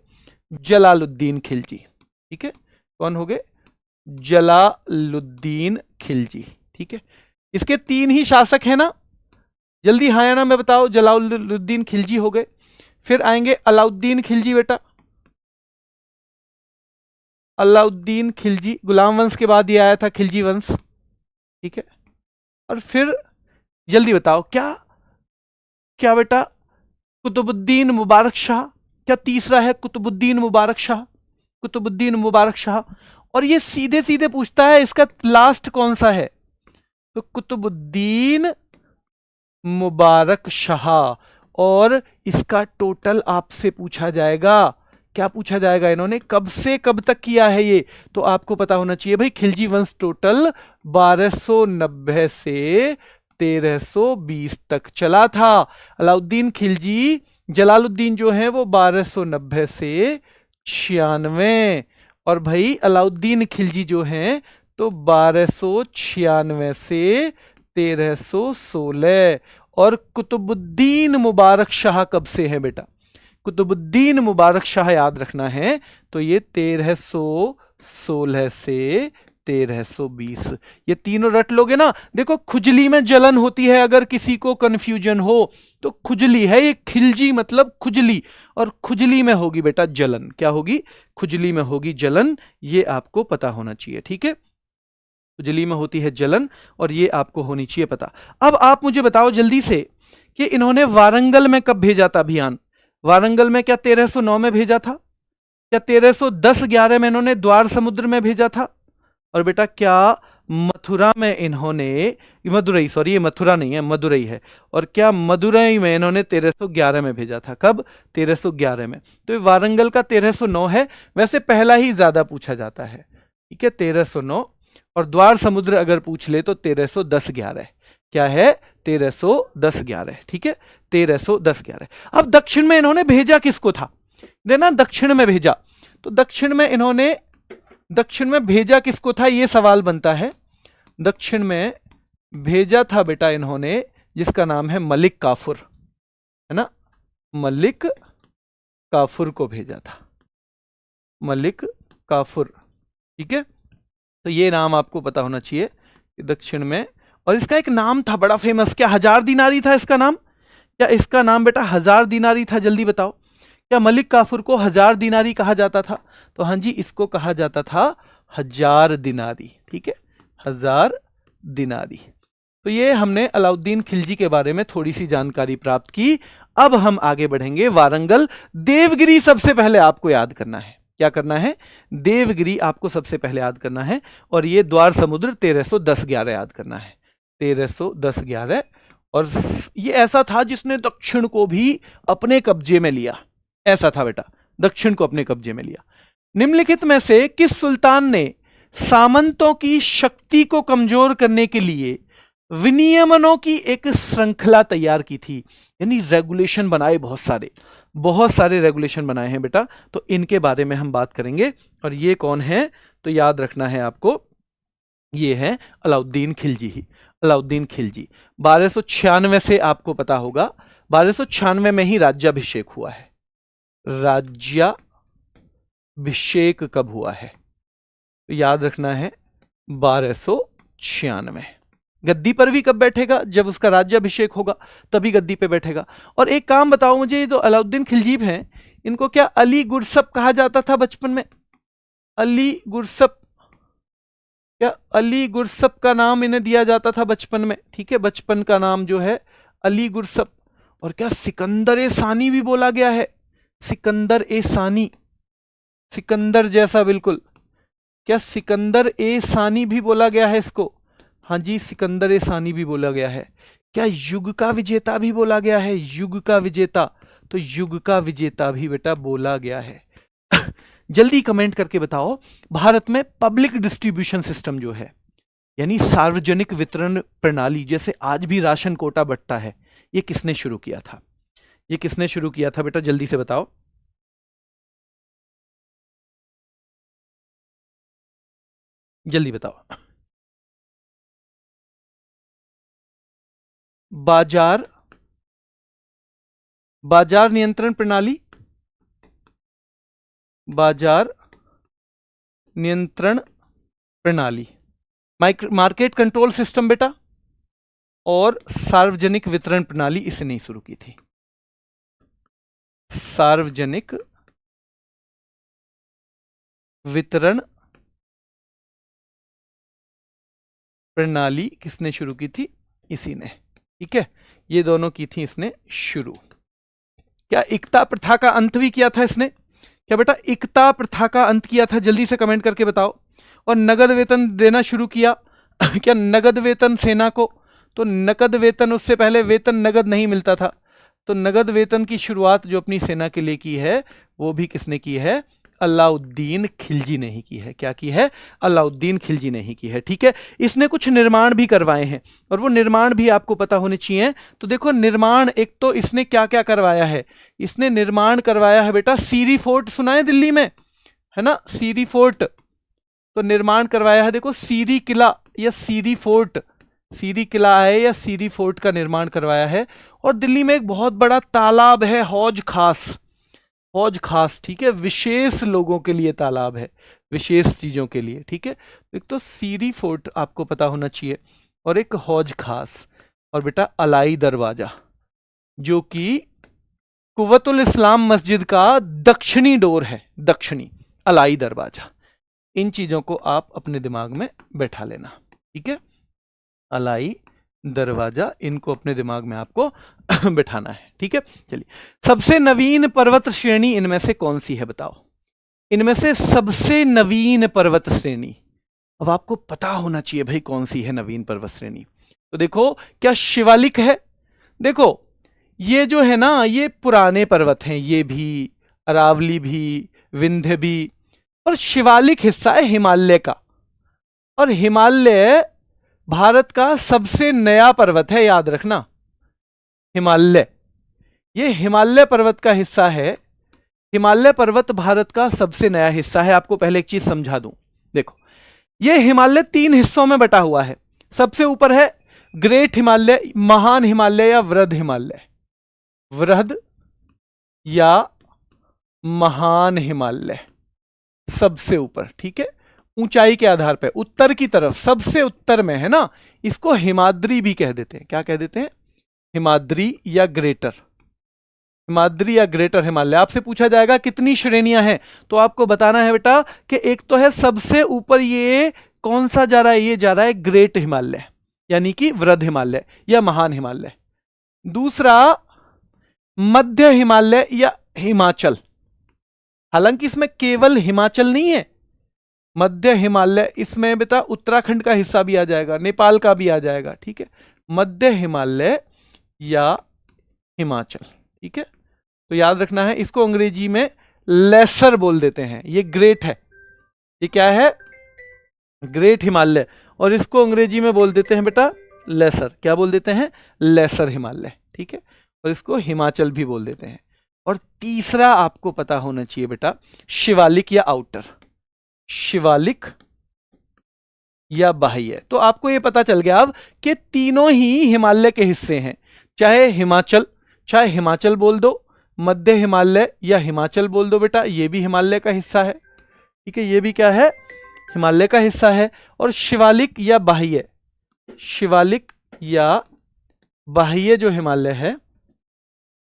जलालुद्दीन खिलजी। ठीक है, कौन हो गए, जलालुद्दीन खिलजी। ठीक है, इसके 3 ही शासक है ना, जल्दी हाँ या ना मैं बताओ। जलालुद्दीन खिलजी हो गए, फिर आएंगे अलाउद्दीन खिलजी बेटा, अलाउद्दीन खिलजी, गुलाम वंश के बाद ये आया था खिलजी वंश। ठीक है, और फिर जल्दी बताओ क्या क्या बेटा, कुतुबुद्दीन मुबारक शाह, क्या तीसरा है कुतुबुद्दीन मुबारक शाह, कुतुबुद्दीन मुबारक शाह। और ये सीधे सीधे पूछता है इसका लास्ट कौन सा है, तो कुतुबुद्दीन मुबारक शाह। और इसका टोटल आपसे पूछा जाएगा, क्या पूछा जाएगा, इन्होंने कब से कब तक किया है ये, तो आपको पता होना चाहिए भाई। खिलजी वंश टोटल 1290 से 1320 तक चला था। अलाउद्दीन खिलजी, जलालुद्दीन जो है वो 1290 से 96, और भाई अलाउद्दीन खिलजी जो हैं तो 1296 से 1316। और कुतुबुद्दीन मुबारक शाह कब से है बेटा, कुतुबुद्दीन मुबारक शाह याद रखना है तो ये 1316 से 1320। ये तीनों रट लोगे ना। देखो खुजली में जलन होती है, अगर किसी को कंफ्यूजन हो तो खुजली है ये, खिलजी मतलब खुजली, और खुजली में होगी बेटा जलन। क्या होगी, खुजली में होगी जलन, ये आपको पता होना चाहिए। ठीक है, खुजली में होती है जलन, और ये आपको होनी चाहिए पता। अब आप मुझे बताओ जल्दी से कि इन्होंने वारंगल में कब भेजा था अभियान। वारंगल में क्या 1309 में भेजा था, क्या 1310-11 में इन्होंने द्वार समुद्र में भेजा था, और बेटा क्या मथुरा में इन्होंने, मदुरई, सॉरी ये मथुरा नहीं है मदुरई है, और क्या मदुरई में इन्होंने 1311 में भेजा था। कब, 1311 में। तो ये वारंगल का 1309 है, वैसे पहला ही ज्यादा पूछा जाता है। ठीक है, 1309, और द्वार समुद्र अगर पूछ ले तो 1310-11। क्या है, 1310-11। ठीक है, 1310-11। अब दक्षिण में इन्होंने भेजा किसको था, देना दक्षिण में भेजा, तो दक्षिण में भेजा किसको था, यह सवाल बनता है। दक्षिण में भेजा था बेटा इन्होंने जिसका नाम है मलिक काफुर, है ना, मलिक काफुर को भेजा था, मलिक काफुर। ठीक है, तो ये नाम आपको पता होना चाहिए कि दक्षिण में, और इसका एक नाम था बड़ा फेमस, क्या 1000 दिनारी था इसका नाम, क्या इसका नाम बेटा 1000 दिनारी था, जल्दी बताओ। क्या मलिक काफुर को 1000 दिनारी कहा जाता था, तो हाँ जी, इसको कहा जाता था 1000 दिनारी। ठीक है, 1000 दिनारी। तो ये हमने अलाउद्दीन खिलजी के बारे में थोड़ी सी जानकारी प्राप्त की। अब हम आगे बढ़ेंगे, वारंगल, देवगिरी सबसे पहले आपको याद करना है। क्या करना है, देवगिरी आपको सबसे पहले याद करना है, और ये द्वार समुद्र 1310-11 याद करना है, 1310-11। और ये ऐसा था जिसने दक्षिण को भी अपने कब्जे में लिया, ऐसा था बेटा, दक्षिण को अपने कब्जे में लिया। निम्नलिखित में से किस सुल्तान ने सामंतों की शक्ति को कमजोर करने के लिए विनियमनों की एक श्रृंखला तैयार की थी? यानी रेगुलेशन बनाए, बहुत सारे रेगुलेशन बनाए हैं बेटा, तो इनके बारे में हम बात करेंगे। और ये कौन है तो याद रखना है आपको, ये है अलाउद्दीन खिलजी ही। अलाउद्दीन खिलजी 1296 से आपको पता होगा 1296 में ही राज्याभिषेक हुआ है। राज्याभिषेक कब हुआ है तो याद रखना है 1296। गद्दी पर भी कब बैठेगा? जब उसका राज्याभिषेक होगा तभी गद्दी पे बैठेगा। और एक काम बताओ मुझे, ये जो अलाउद्दीन खिलजी हैं इनको क्या अली गुरसप कहा जाता था बचपन में? अली गुरसप, क्या अली गुरसप का नाम इन्हें दिया जाता था बचपन में? ठीक है, बचपन का नाम जो है अली गुरसप। और क्या सिकंदर ए सानी भी बोला गया है? सिकंदर ए सानी, सिकंदर जैसा बिल्कुल, क्या सिकंदर ए सानी भी बोला गया है इसको? हाँ जी, सिकंदर ए सानी भी बोला गया है। क्या युग का विजेता भी बोला गया है? युग का विजेता, तो युग का विजेता भी बेटा बोला गया है। जल्दी कमेंट करके बताओ, भारत में पब्लिक डिस्ट्रीब्यूशन सिस्टम जो है, यानी सार्वजनिक वितरण प्रणाली, जैसे आज भी राशन कोटा बंटता है, ये किसने शुरू किया था? ये किसने शुरू किया था बेटा, जल्दी से बताओ। जल्दी बताओ। बाजार नियंत्रण प्रणाली, बाजार नियंत्रण प्रणाली, मार्केट कंट्रोल सिस्टम बेटा, और सार्वजनिक वितरण प्रणाली इसने ही शुरू की थी। सार्वजनिक वितरण प्रणाली किसने शुरू की थी? इसी ने। ठीक है, ये दोनों की थी इसने शुरू। क्या इकता प्रथा का अंत भी किया था इसने? क्या बेटा इकता प्रथा का अंत किया था? जल्दी से कमेंट करके बताओ। और नगद वेतन देना शुरू किया। क्या नगद वेतन सेना को? तो नगद वेतन, उससे पहले वेतन नगद नहीं मिलता था, तो नगद वेतन की शुरुआत जो अपनी सेना के लिए की है वो भी किसने की है? अलाउद्दीन खिलजी ने ही की है। क्या की है? अलाउद्दीन खिलजी ने ही की है। ठीक है, इसने कुछ निर्माण भी करवाए हैं और वो निर्माण भी आपको पता होने चाहिए। तो देखो निर्माण, एक तो इसने क्या क्या करवाया है? इसने निर्माण करवाया है बेटा सीरी फोर्ट, सुना है दिल्ली में, है ना, सीरी फोर्ट। तो निर्माण करवाया है, देखो सीरी किला या सीरी फोर्ट, सीरी किला है या सीरी फोर्ट का निर्माण करवाया है। और दिल्ली में एक बहुत बड़ा तालाब है, हौज खास, हौज खास। ठीक है, विशेष लोगों के लिए तालाब है, विशेष चीजों के लिए। ठीक है, एक तो सीरी फोर्ट आपको पता होना चाहिए और एक हौज खास। और बेटा अलाई दरवाजा, जो कि कुव्वतुल इस्लाम मस्जिद का दक्षिणी डोर है, दक्षिणी अलाई दरवाजा। इन चीजों को आप अपने दिमाग में बैठा लेना। ठीक है, अलाई दरवाजा, इनको अपने दिमाग में आपको बिठाना है। ठीक है, चलिए, सबसे नवीन पर्वत श्रेणी इनमें से कौन सी है बताओ? इनमें से सबसे नवीन पर्वत श्रेणी, अब आपको पता होना चाहिए भाई कौन सी है नवीन पर्वत श्रेणी। तो देखो, क्या शिवालिक है? देखो ये जो है ना, ये पुराने पर्वत हैं, ये भी, अरावली भी, विंध्य भी, और शिवालिक हिस्सा है हिमालय का। और हिमालय भारत का सबसे नया पर्वत है, याद रखना, हिमालय, ये हिमालय पर्वत का हिस्सा है। हिमालय पर्वत भारत का सबसे नया हिस्सा है। आपको पहले एक चीज समझा दूं, देखो ये हिमालय 3 हिस्सों में बटा हुआ है। सबसे ऊपर है ग्रेट हिमालय, महान हिमालय या वृहद हिमालय, वृहद या महान हिमालय, सबसे ऊपर। ठीक है, ऊंचाई के आधार पर उत्तर की तरफ सबसे उत्तर में है ना, इसको हिमाद्री भी कह देते हैं। क्या कह देते हैं? हिमाद्री या ग्रेटर, हिमाद्री या ग्रेटर हिमालय। आपसे पूछा जाएगा कितनी श्रेणियां हैं, तो आपको बताना है बेटा कि एक तो है सबसे ऊपर, ये कौन सा जा रहा है? ये जा रहा है ग्रेट हिमालय, यानी कि वृहद हिमालय या महान हिमालय। दूसरा मध्य हिमालय या हिमाचल, हालांकि इसमें केवल हिमाचल नहीं है, मध्य हिमालय, इसमें बेटा उत्तराखंड का हिस्सा भी आ जाएगा, नेपाल का भी आ जाएगा। ठीक है, मध्य हिमालय या हिमाचल। ठीक है, तो याद रखना है, इसको अंग्रेजी में लेसर बोल देते हैं। ये ग्रेट है, ये क्या है, ग्रेट हिमालय, और इसको अंग्रेजी में बोल देते हैं बेटा लेसर। क्या बोल देते हैं, लेसर हिमालय, ठीक है, और इसको हिमाचल भी बोल देते हैं। और तीसरा आपको पता होना चाहिए बेटा शिवालिक या आउटर, शिवालिक या बाह्य। तो आपको यह पता चल गया अब कि तीनों ही हिमालय के हिस्से हैं, चाहे हिमाचल बोल दो, मध्य हिमालय या हिमाचल बोल दो बेटा, ये भी हिमालय का हिस्सा है, ठीक है, ये भी क्या है, हिमालय का हिस्सा है। और शिवालिक या बाह्य, शिवालिक या बाह्य जो हिमालय है,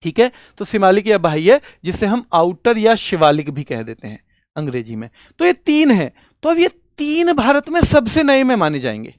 ठीक है, तो शिवालिक या बाह्य, जिसे हम आउटर या शिवालिक भी कह देते हैं अंग्रेजी में। तो ये तीन है। तो अब ये तीन भारत में सबसे नए में माने जाएंगे,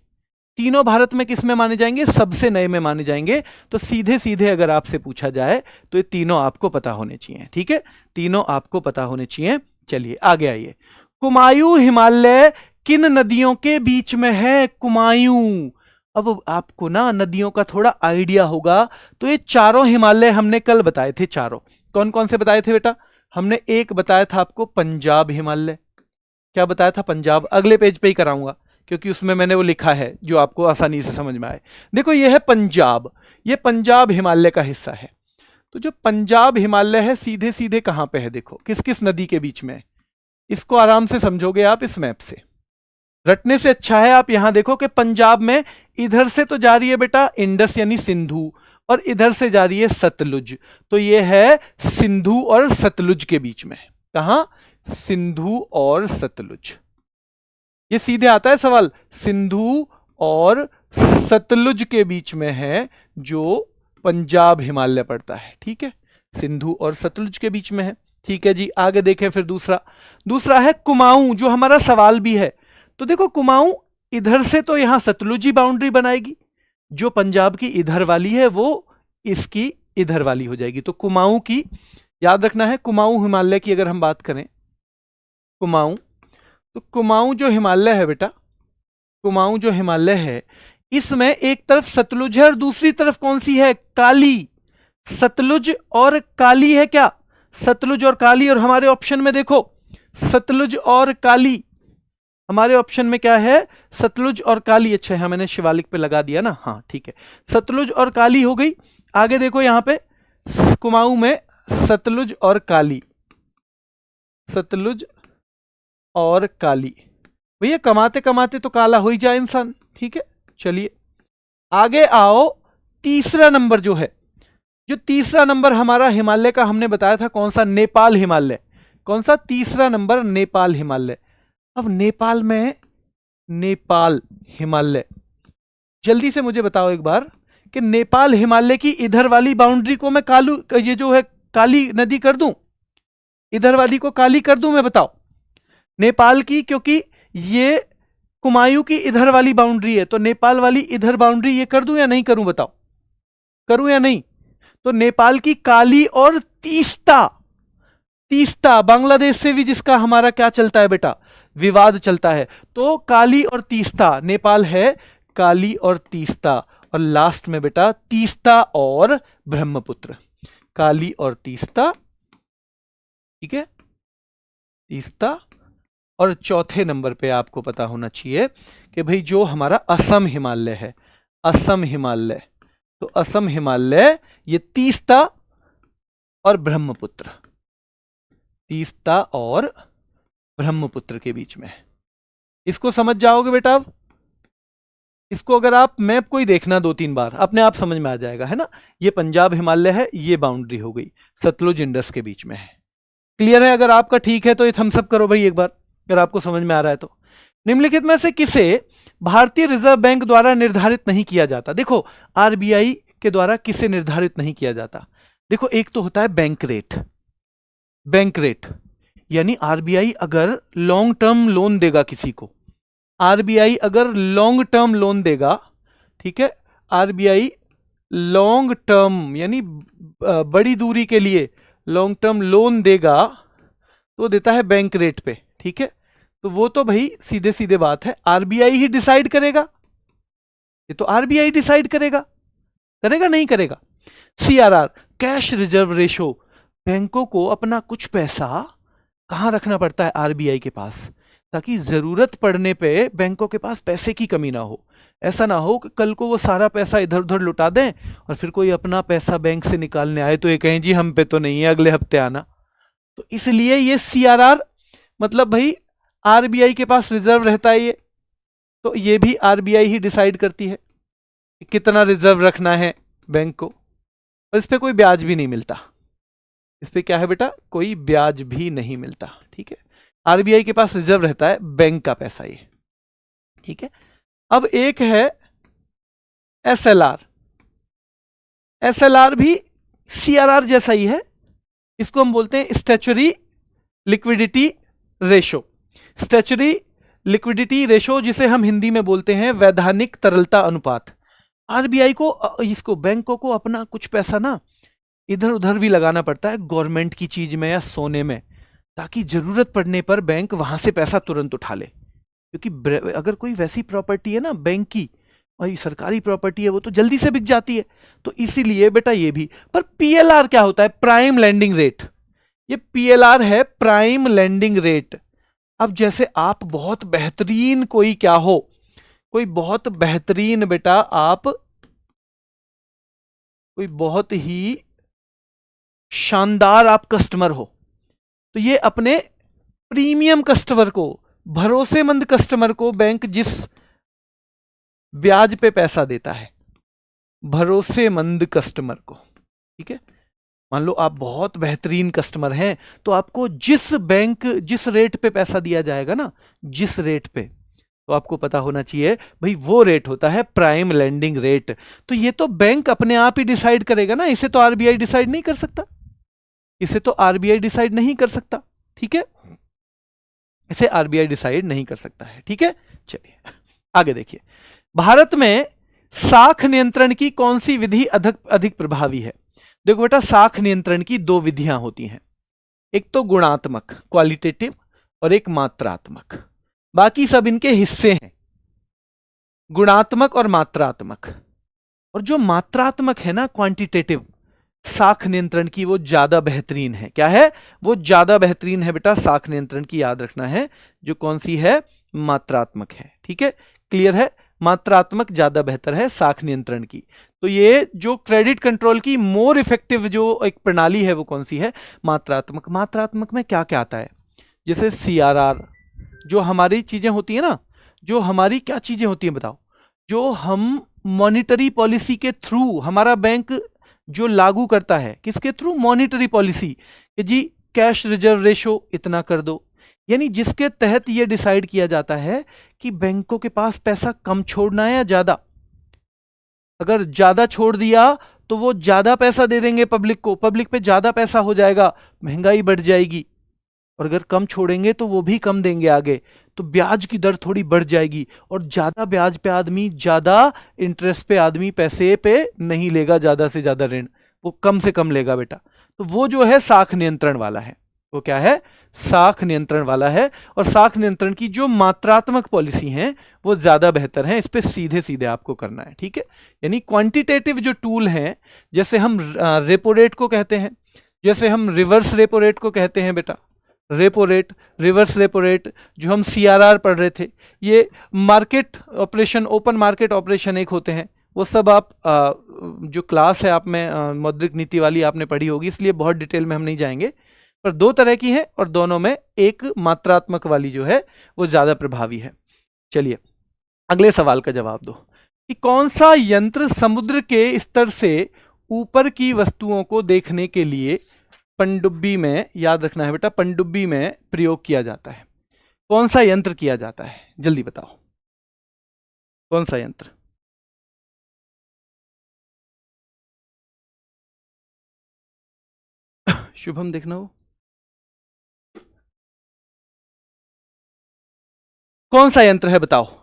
तीनों भारत में किस में माने जाएंगे, सबसे नए में माने जाएंगे। तो सीधे सीधे अगर आपसे पूछा जाए तो ये तीनों आपको पता होने चाहिए, ठीक है, तीनों आपको पता होने चाहिए। चलिए आगे आइए। कुमायूं हिमालय किन नदियों के बीच में है, कुमायूं। अब आपको ना नदियों का थोड़ा आइडिया होगा। तो ये चारों हिमालय हमने कल बताए थे, चारों कौन कौन से बताए थे बेटा, हमने एक बताया था आपको पंजाब हिमालय, क्या बताया था, पंजाब। अगले पेज पे ही कराऊंगा क्योंकि उसमें मैंने वो लिखा है जो आपको आसानी से समझ में आए। देखो ये है पंजाब, ये पंजाब हिमालय का हिस्सा है। तो जो पंजाब हिमालय है सीधे सीधे कहां पे है, देखो किस किस नदी के बीच में है, इसको आराम से समझोगे आप इस मैप से, रटने से अच्छा है। आप यहां देखो कि पंजाब में इधर से तो जा रही है बेटा इंडस यानी सिंधु, और इधर से जा रही है सतलुज। तो ये है सिंधु और सतलुज के बीच में, कहां, सिंधु और सतलुज। ये सीधे आता है सवाल, सिंधु और सतलुज के बीच में है जो पंजाब हिमालय पड़ता है, ठीक है, सिंधु और सतलुज के बीच में है, ठीक है जी। आगे देखें फिर दूसरा है कुमाऊं, जो हमारा सवाल भी है। तो देखो कुमाऊं इधर से तो यहां सतलुजी बाउंड्री बनाएगी, जो पंजाब की इधर वाली है वो इसकी इधर वाली हो जाएगी। तो कुमाऊं की याद रखना है, कुमाऊं हिमालय की अगर हम बात करें, कुमाऊं, तो कुमाऊं जो हिमालय है बेटा, कुमाऊं जो हिमालय है, इसमें एक तरफ सतलुज है और दूसरी तरफ कौन सी है, काली। सतलुज और काली है क्या, सतलुज और काली। और हमारे ऑप्शन में देखो सतलुज और काली, हमारे ऑप्शन में क्या है, सतलुज और काली। अच्छा है, मैंने शिवालिक पे लगा दिया ना, हाँ ठीक है, सतलुज और काली हो गई। आगे देखो यहां पे कुमाऊं में सतलुज और काली, सतलुज और काली। भैया कमाते कमाते तो काला हो ही जाए इंसान, ठीक है। चलिए आगे आओ, तीसरा नंबर जो है, जो तीसरा नंबर हमारा हिमालय का हमने बताया था कौन सा, नेपाल हिमालय। कौन सा, तीसरा नंबर नेपाल हिमालय। अब नेपाल में नेपाल हिमालय, जल्दी से मुझे बताओ एक बार कि नेपाल हिमालय की इधर वाली बाउंड्री को मैं ये जो है काली नदी कर दूं, इधर वाली को काली कर दूं मैं, बताओ नेपाल की, क्योंकि ये कुमायूं की इधर वाली बाउंड्री है, तो नेपाल वाली इधर बाउंड्री ये कर दूं या नहीं करूं, बताओ करूं या नहीं। तो नेपाल की काली और तीस्ता, तीस्ता बांग्लादेश से भी जिसका हमारा क्या चलता है बेटा, विवाद चलता है। तो काली और तीस्ता, नेपाल है काली और तीस्ता, और लास्ट में बेटा तीस्ता और ब्रह्मपुत्र, काली और तीस्ता, ठीक है, तीस्ता। और चौथे नंबर पे आपको पता होना चाहिए कि भाई जो हमारा असम हिमालय है, असम हिमालय, तो असम हिमालय ये तीस्ता और ब्रह्मपुत्र, तीस्ता और ब्रह्मपुत्र के बीच में है। इसको समझ जाओगे बेटा, अब इसको अगर आप मैप को ही देखना 2-3 बार अपने आप समझ में आ जाएगा, है ना। ये पंजाब हिमालय है, ये बाउंड्री हो गई, सतलुज इंडस के बीच में है। क्लियर है, अगर आपका ठीक है तो ये थम्स अप करो भाई एक बार, अगर आपको समझ में आ रहा है तो। निम्नलिखित में से किसे भारतीय रिजर्व बैंक द्वारा निर्धारित नहीं किया जाता। देखो आरबीआई के द्वारा किसे निर्धारित नहीं किया जाता, देखो एक तो होता है बैंक रेट, बैंक रेट यानी आरबीआई अगर लॉन्ग टर्म लोन देगा किसी को, आरबीआई अगर लॉन्ग टर्म लोन देगा, ठीक है, आरबीआई लॉन्ग टर्म यानी बड़ी दूरी के लिए लॉन्ग टर्म लोन देगा तो देता है बैंक रेट पे, ठीक है। तो वो तो भाई सीधे सीधे बात है आरबीआई ही डिसाइड करेगा, ये तो आरबीआई डिसाइड करेगा, करेगा नहीं करेगा। सीआरआर कैश रिजर्व रेशो, बैंकों को अपना कुछ पैसा कहाँ रखना पड़ता है? आरबीआई के पास, ताकि जरूरत पड़ने पे बैंकों के पास पैसे की कमी ना हो। ऐसा ना हो कि कल को वो सारा पैसा इधर उधर लुटा दें और फिर कोई अपना पैसा बैंक से निकालने आए तो ये कहें जी हम पे तो नहीं है, अगले हफ्ते आना। तो इसलिए ये सीआरआर, मतलब भाई आरबीआई के पास रिजर्व रहता है ये, तो ये भी आरबीआई ही डिसाइड करती है कि कितना रिजर्व रखना है बैंक को, और इस पे कोई ब्याज भी नहीं मिलता। इस पे क्या है बेटा? कोई ब्याज भी नहीं मिलता। ठीक है, आरबीआई के पास रिजर्व रहता है बैंक का पैसा ये। ठीक है, अब एक है एसएलआर। एसएलआर भी सीआरआर जैसा ही है, इसको हम बोलते हैं statutory liquidity ratio. Statutory liquidity ratio, जिसे हम हिंदी में बोलते हैं वैधानिक तरलता अनुपात। आरबीआई को, इसको बैंकों को अपना कुछ पैसा ना इधर उधर भी लगाना पड़ता है, गवर्नमेंट की चीज में या सोने में, ताकि जरूरत पड़ने पर बैंक वहां से पैसा तुरंत उठा ले। क्योंकि अगर कोई वैसी प्रॉपर्टी है ना बैंक की, और सरकारी प्रॉपर्टी है, वो तो जल्दी से बिक जाती है। तो इसीलिए बेटा ये भी। पर पीएलआर क्या होता है? Prime landing rate. ये पीएलआर है प्राइम लैंडिंग रेट। अब जैसे आप बहुत बेहतरीन कोई क्या हो, कोई बहुत बेहतरीन बेटा, आप कोई बहुत ही शानदार आप कस्टमर हो, तो ये अपने प्रीमियम कस्टमर को, भरोसेमंद कस्टमर को बैंक जिस ब्याज पे पैसा देता है, भरोसेमंद कस्टमर को, ठीक है, मान लो आप बहुत बेहतरीन कस्टमर हैं, तो आपको जिस बैंक जिस रेट पे पैसा दिया जाएगा ना, जिस रेट पे, तो आपको पता होना चाहिए भाई वो रेट होता है प्राइम लैंडिंग रेट। तो ये तो बैंक अपने आप ही डिसाइड करेगा ना, इसे तो आरबीआई डिसाइड नहीं कर सकता, इसे तो आरबीआई डिसाइड नहीं कर सकता। ठीक है, इसे आरबीआई डिसाइड नहीं कर सकता है। ठीक है, चलिए आगे देखिए। भारत में साख नियंत्रण की कौन सी विधि अधिक प्रभावी है? देखो बेटा, साख नियंत्रण की दो विधियां होती हैं, एक तो गुणात्मक क्वालिटेटिव और एक मात्रात्मक। बाकी सब इनके हिस्से हैं, गुणात्मक और मात्रात्मक। और जो मात्रात्मक है ना, क्वांटिटेटिव, साख नियंत्रण की, वो ज्यादा बेहतरीन है। क्या है? वो ज्यादा बेहतरीन है बेटा, साख नियंत्रण की याद रखना है। जो कौन सी है? मात्रात्मक है। ठीक है, क्लियर है? मात्रात्मक ज्यादा बेहतर है साख नियंत्रण की। तो ये जो क्रेडिट कंट्रोल की मोर इफेक्टिव जो एक प्रणाली है, वो कौन सी है? मात्रात्मक। मात्रात्मक में क्या क्या आता है? जैसे सीआरआर, जो हमारी चीजें होती है ना, जो हमारी क्या चीजें होती हैं बताओ, जो हम मॉनिटरी पॉलिसी के थ्रू, हमारा बैंक जो लागू करता है, किसके थ्रू? मॉनिटरी पॉलिसी, कि जी कैश रिजर्व रेशो इतना कर दो, यानी जिसके तहत यह डिसाइड किया जाता है कि बैंकों के पास पैसा कम छोड़ना है या ज्यादा। अगर ज्यादा छोड़ दिया तो वो ज्यादा पैसा दे देंगे पब्लिक को, पब्लिक पे ज्यादा पैसा हो जाएगा, महंगाई बढ़ जाएगी। और अगर कम छोड़ेंगे तो वो भी कम देंगे आगे, तो ब्याज की दर थोड़ी बढ़ जाएगी, और ज्यादा ब्याज पे आदमी, ज्यादा इंटरेस्ट पे आदमी पैसे पे नहीं लेगा, ज्यादा से ज्यादा ऋण वो कम से कम लेगा बेटा। तो वो जो है साख नियंत्रण वाला है, वो क्या है? साख नियंत्रण वाला है। और साख नियंत्रण की जो मात्रात्मक पॉलिसी है वो ज्यादा बेहतर है, इस पे सीधे सीधे आपको करना है। ठीक है, यानी क्वांटिटेटिव जो टूल हैं, जैसे हम रेपो रेट को कहते हैं, जैसे हम रिवर्स रेपो रेट को कहते हैं बेटा, repo rate, reverse repo rate, जो हम सीआरआर पढ़ रहे थे, ये market operation, open market operation एक होते हैं। वो सब आप जो क्लास है आप में मौद्रिक नीति वाली आपने पढ़ी होगी, इसलिए बहुत डिटेल में हम नहीं जाएंगे। पर दो तरह की है, और दोनों में एक मात्रात्मक वाली जो है वो ज्यादा प्रभावी है। चलिए अगले सवाल का जवाब दो कि कौन सा यंत्र समुद्र के स्तर से ऊपर की वस्तुओं को देखने के लिए पनडुब्बी में, याद रखना है बेटा, पनडुब्बी में प्रयोग किया जाता है? कौन सा यंत्र किया जाता है? जल्दी बताओ, कौन सा यंत्र? शुभम देखना हो, कौन सा यंत्र है बताओ?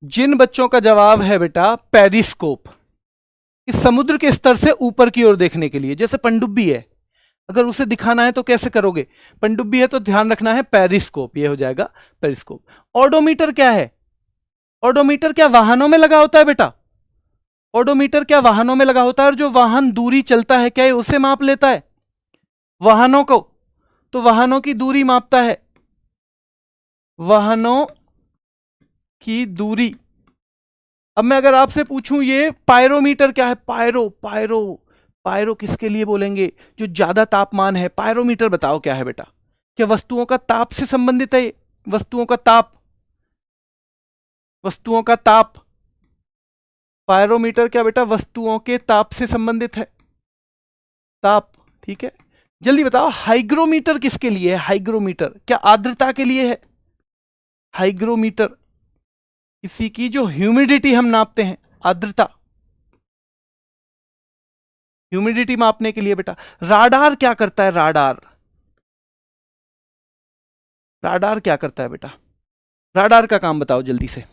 जिन बच्चों का जवाब है बेटा पेरिस्कोप, इस समुद्र के स्तर से ऊपर की ओर देखने के लिए, जैसे पनडुब्बी है, अगर उसे दिखाना है तो कैसे करोगे? पनडुब्बी है तो ध्यान रखना है पेरिस्कोप, ये हो जाएगा पेरिस्कोप। ऑडोमीटर क्या है? ऑडोमीटर क्या वाहनों में लगा होता है बेटा? ओडोमीटर क्या वाहनों में लगा होता है, और जो वाहन दूरी चलता है क्या ये उसे माप लेता है? वाहनों को, तो वाहनों की दूरी मापता है, वाहनों की दूरी। अब मैं अगर आपसे पूछूं ये पायरोमीटर क्या है? पायरो पायरो पायरो किसके लिए बोलेंगे? जो ज्यादा तापमान है। पायरोमीटर बताओ क्या है बेटा? क्या वस्तुओं का ताप से संबंधित है ये? वस्तुओं का ताप, वस्तुओं का ताप। पायरोमीटर क्या बेटा? वस्तुओं के ताप से संबंधित है, ताप। ठीक है, जल्दी बताओ हाइग्रोमीटर किसके लिए है? हाइग्रोमीटर क्या आर्द्रता के लिए है? हाइग्रोमीटर किसी की जो ह्यूमिडिटी हम नापते हैं, आर्द्रता, ह्यूमिडिटी मापने के लिए बेटा। राडार क्या करता है? राडार, राडार क्या करता है बेटा? राडार का काम बताओ जल्दी से।